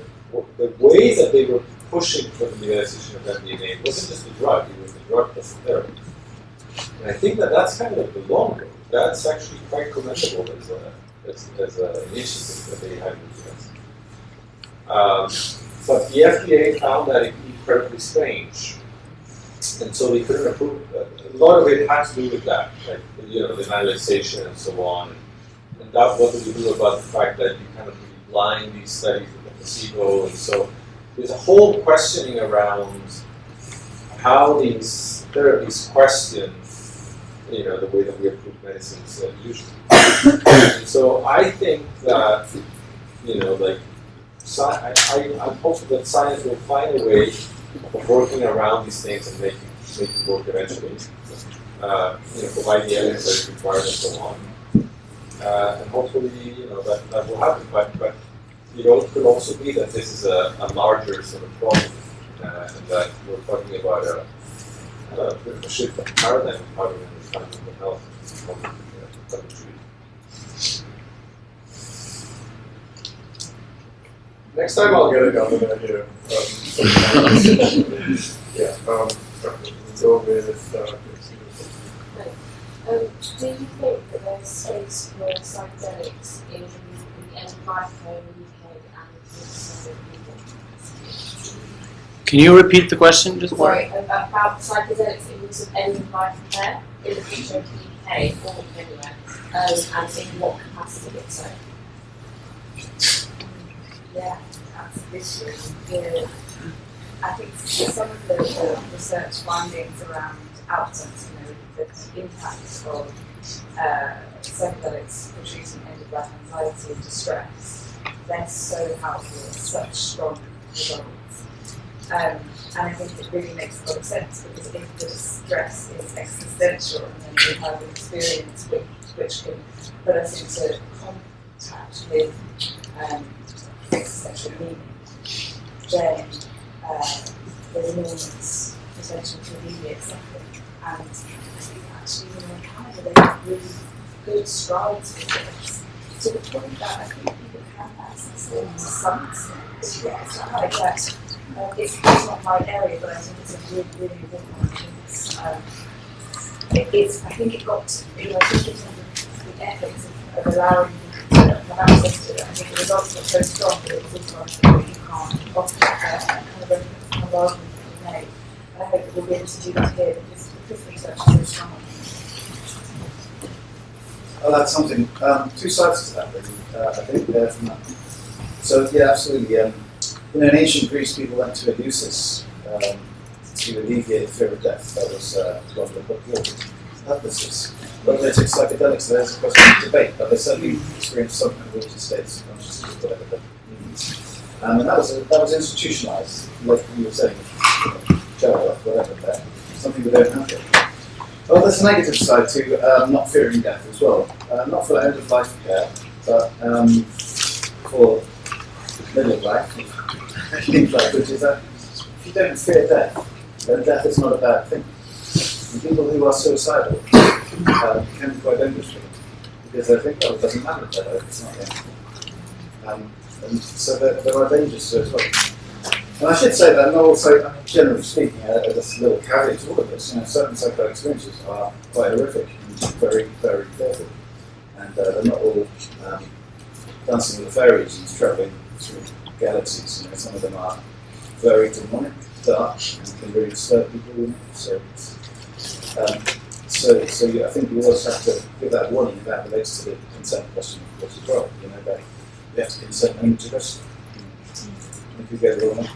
way that they were pushing for the legalization of MDMA. It wasn't just the drug; it was the drug plus the therapy. And I think that's kind of the long road. That's actually quite commendable as an initiative that they had in the US. But the FDA found that incredibly strange. And so they couldn't approve it. A lot of it had to do with that, the manualization and so on. And that, what do we do about the fact that you kind of blind these studies with the placebo? And so there's a whole questioning around how these therapies question, the way that we approve medicines usually. And so I think that, I'm hopeful that science will find a way of working around these things and making it work eventually. Providing the evidence that is required and so on. And hopefully, that will happen. But it could also be that this is a larger sort of problem, and that we're talking about a bit of a shift of paradigm of how we understand mental health. Next time I'll get it done with an idea. Go with do you think that there's space for psychedelics in the enterprise in the UK and also in the Can you repeat the question? Just Sorry, about psychedelics in use of end-of-life care in the future of the UK or anywhere, and in what capacity if so? Yeah, that's this year. I think some of the research findings around outcomes, the impact of psychedelics for treating end-of-life anxiety and distress, they're so helpful, such strong results. And I think it really makes a lot of sense, because if the distress is existential and then we have an experience which can put us into contact with existential meaning, then there's enormous potential to alleviate suffering. And I think actually in Canada they have really good strides with this, to the point that I think people can access it to some extent. Yes, I like that. It's not my area, but I think it's a really, really important one. I think it got, I think in terms of the ethics of allowing people to have access to it, I think the results were so strong that it was also something that you can't offer kind of an argument that we made. And I hope that we'll be able to do that here, because research is so strong. I'll add something. Two sides to that, really, I think, from that. So, yeah, absolutely. In ancient Greece, people went to Eleusis to alleviate the fear of death. That was one of the important purposes. Whether they took psychedelics, there's a question of debate, but they certainly experienced some kind of altered states of consciousness, whatever that means. And that was institutionalized, like you were saying, jail, whatever, there. Something we don't have here. Well, there's a negative side to not fearing death as well. Not for end-of-life care, but for middle of life, which is that if you don't fear death, then death is not a bad thing. And people who are suicidal can be quite dangerous, because they think, oh, it doesn't matter if they're it's not there. And so there are dangers to it as well. And I should say that, and also, generally speaking, this little caveat to all of this, certain psychedelic experiences are quite horrific and very, very fearful. And they're not all dancing with the fairies and travelling through galaxies. Some of them are very demonic, dark, and can really disturb people. So yeah, I think you always have to give that warning, and that relates to the consent question, of course, as well. That you have to consent only to rest. If you get the wrong one.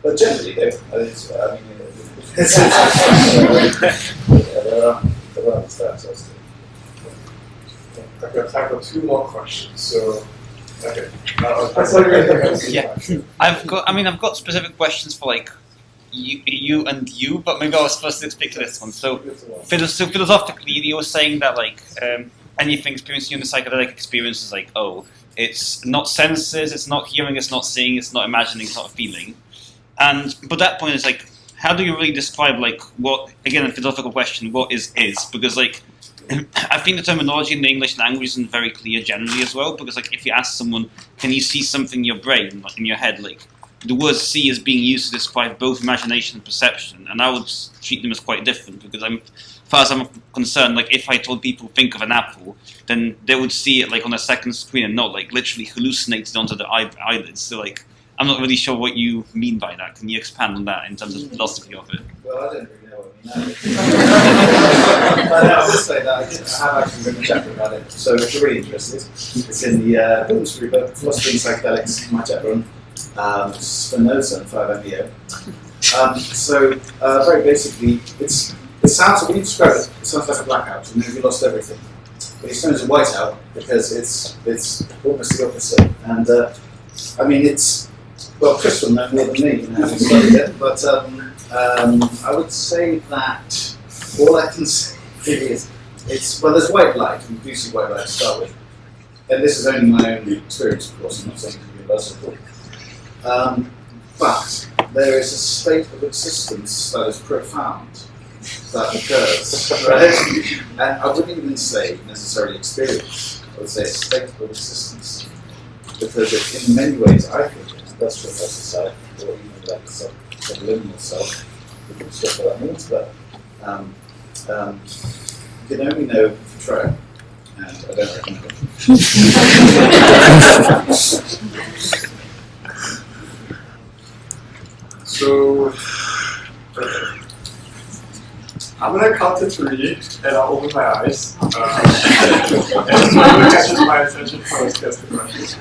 But generally, though, there are stats. I've got two more questions. So, okay. Yeah, I've got specific questions for like you, but maybe I was supposed to speak to this one. So philosophically, you were saying that like anything experiencing in the psychedelic experience is like, oh, it's not senses, it's not hearing, it's not seeing, it's not imagining, it's not feeling. But that point is like, how do you really describe like what, again, a philosophical question, what is? Because like, I think the terminology in the English language isn't very clear generally as well, because like if you ask someone, can you see something in your brain, like in your head, like the word see is being used to describe both imagination and perception, and I would treat them as quite different, because as far as I'm concerned, like if I told people think of an apple, then they would see it like on a second screen and not like literally hallucinated onto the eyelids. So like, I'm not really sure what you mean by that. Can you expand on that in terms of the philosophy of it? Well, I don't really know what you mean. But I will say that I have actually written a chapter about it, so if you're really interested, it's in the Bloomsbury book, Philosophy and Psychedelics, my chapter on Spinoza and 5-MeO. So very basically, it sounds, when you describe it, it sounds like a blackout, and then you lost everything. But it's known as a whiteout because it's almost the opposite. And I mean, it's, well, Chris will know more than me, having studied it, but I would say that all I can say is, well, there's white light, and you do see white light to start with. And this is only my own experience, of course, I'm not saying it's universal. But there is a state of existence that is profound, that occurs, right? And I wouldn't even say necessarily experience, I would say a state of existence. Because in many ways, I think, industrial self, or even like subliminal self, we can discuss what that means, but you can only know if you try, and I don't recommend it. So, I'm gonna count to 3, and I'll open my eyes. And whoever catches my attention first gets the question.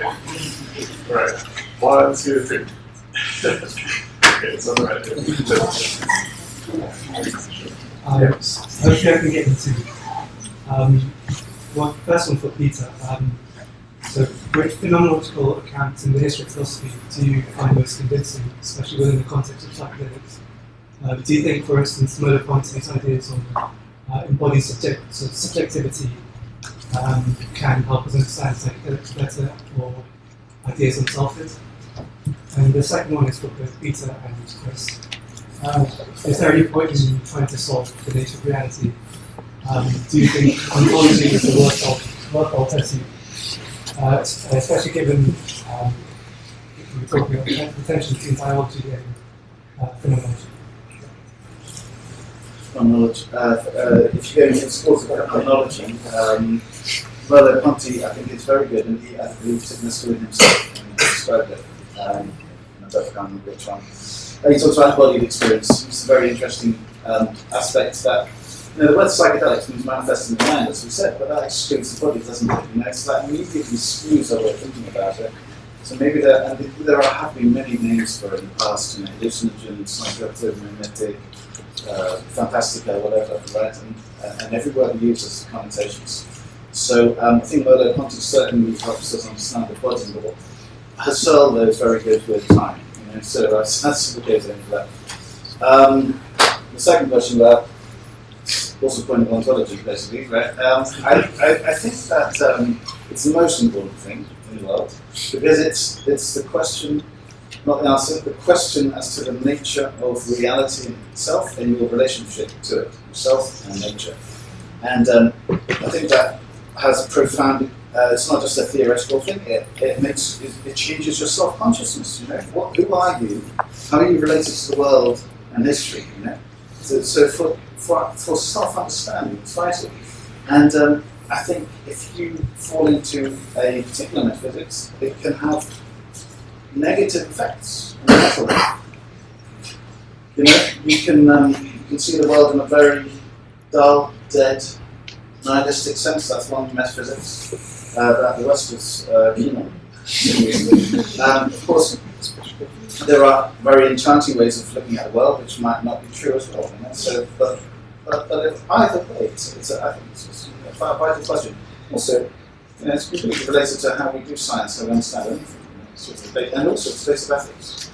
Right. 1, 2, 3. Okay, it's all right. Hopefully I can get into one first one for Peter. So, which phenomenological accounts in the history of philosophy do you find most convincing, especially within the context of psychedelics? Do you think, for instance, Merleau-Ponty's ideas on embodied subjectivity can help us understand psychedelics better, or ideas on selfhood? And the second one is for both Peter and Chris. Is there any point in trying to solve the nature of reality? Do you think ontology is a worthwhile pursuit? Especially given if we're talking about the tension between biology and phenomenology. Phenomenology. If you go into schools of phenomenology, Merleau-Ponty, I think, is very good, and I believe took this to it himself and he described it. I don't remember which one. He talks about embodied experience. It's a very interesting aspect that, the word psychedelics means manifesting the mind, as we said, but that excludes the body, doesn't it? It's like immediately skews our way of thinking about it. So maybe there have been many names for it in the past, hallucinogen, psychoactive, mimetic, fantastica, whatever, right? And every word we use has connotations. So I think Merleau-Ponty certainly helps us understand the body more. Husserl, though, is very good with time. So that's what goes into that. The second question about what's the point of ontology, basically, right? I think that it's the most important thing in the world because it's the question, not the answer, the question as to the nature of reality itself and your relationship to it, yourself and nature. And I think that has a profound. It's not just a theoretical thing. It changes your self-consciousness. Who are you? How are you related to the world and history? So for self-understanding, it's vital. And I think if you fall into a particular metaphysics, it can have negative effects on your mental health. You can see the world in a very dull, dead, nihilistic sense. That's one metaphysics. That the West is keen on. Of course, there are very enchanting ways of looking at the world, which might not be true as well. So, but either way, I think it's a vital question. Also, it's completely related to how we do science, how we understand anything, and also it's a space of ethics.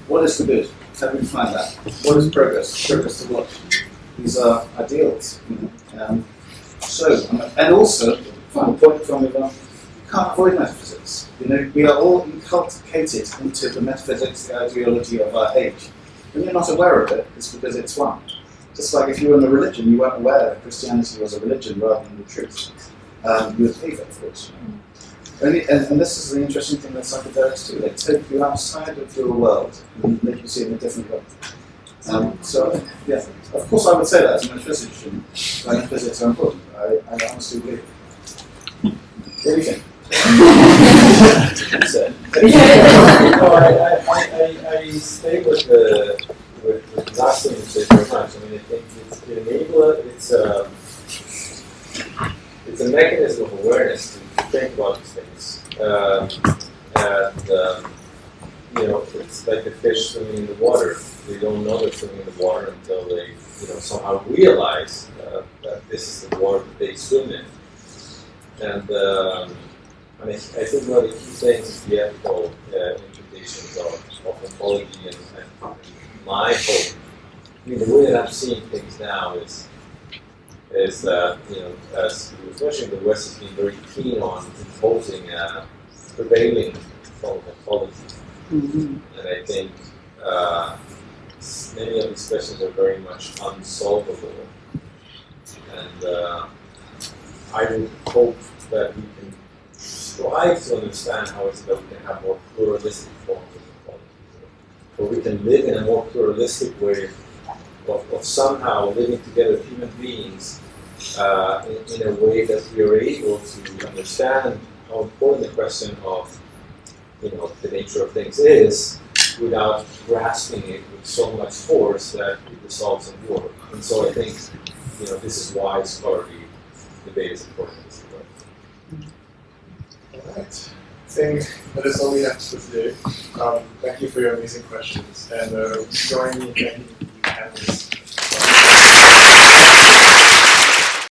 What is the good? How do we find that? What is progress? Progress to what? These are ideals. And also. Final point from you can't avoid metaphysics. We are all inculcated into the metaphysics, the ideology of our age. When you're not aware of it, it's because it's one. Just like if you were in a religion, you weren't aware that Christianity was a religion rather than the truth. You would believe it, of course. And this is the interesting thing that psychedelics do. They take you outside of your world and make you see it in a different way. Yeah, of course I would say that as a metaphysician, metaphysics are important. I honestly believe it. What do you think? I stay with the last thing you said very much. I mean, I think it's a mechanism of awareness to think about these things, it's like a fish swimming in the water. They don't know they're swimming in the water until they, somehow realize that this is the water that they swim in. And I think one of the key things is the ethical implications of ontology and my hope. The way that I'm seeing things now is that, as you were mentioning, the West has been very keen on imposing a prevailing form of ontology. Mm-hmm. And I think many of these questions are very much unsolvable. And I would hope that we can strive to understand how it's that we can have more pluralistic forms of ontology, where we can live in a more pluralistic way of somehow living together as human beings in a way that we are able to understand how important the question of the nature of things is without grasping it with so much force that it dissolves in war. And so I think this is why scholarly debate is important. All right. think that is all we have for today. Thank you for your amazing questions, and join me in thanking the panelists.